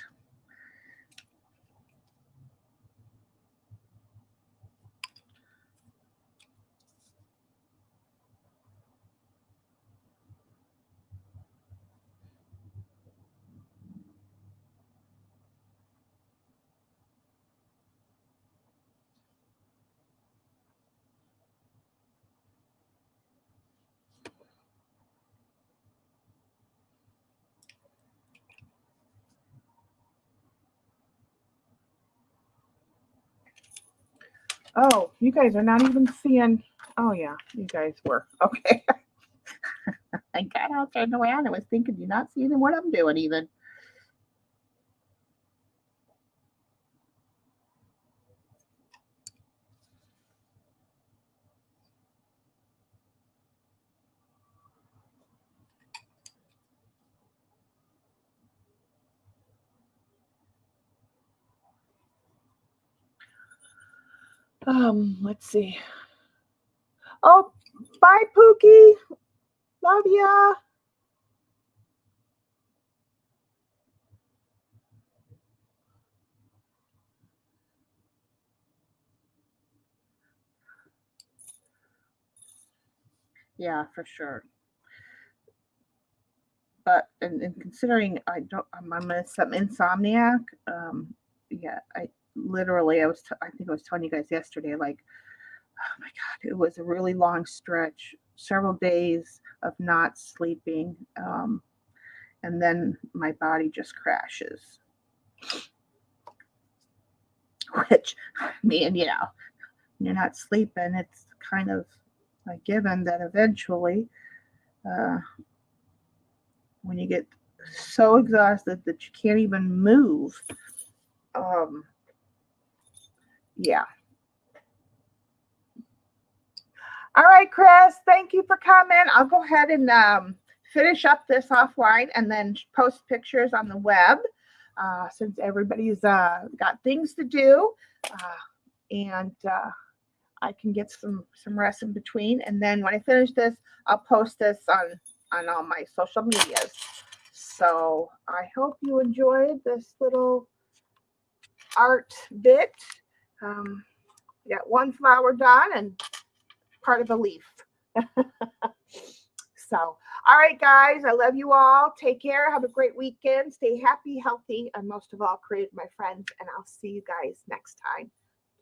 Oh, you guys are not even seeing. Oh, yeah, you guys were. Okay. I got out there the way I was thinking you're not seeing what I'm doing even. Let's see. Oh, bye, Pookie. Love ya. Yeah, for sure. But and considering I'm some insomniac, yeah, I literally I think I was telling you guys yesterday, like, oh my God, it was a really long stretch, several days of not sleeping, and then my body just crashes. Which, I mean, you're not sleeping. It's kind of a given that eventually, uh, when you get so exhausted that you can't even move, yeah. All right, Chris, thank you for coming. I'll go ahead and finish up this offline and then post pictures on the web since everybody's got things to do. And I can get some rest in between. And then when I finish this, I'll post this on all my social medias. So I hope you enjoyed this little art bit. Got one flower done and part of a leaf. So, all right, guys, I love you all. Take care. Have a great weekend. Stay happy, healthy, and most of all, creative, my friends. And I'll see you guys next time.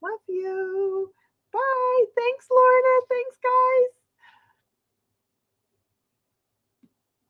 Love you. Bye. Thanks, Lorna. Thanks, guys.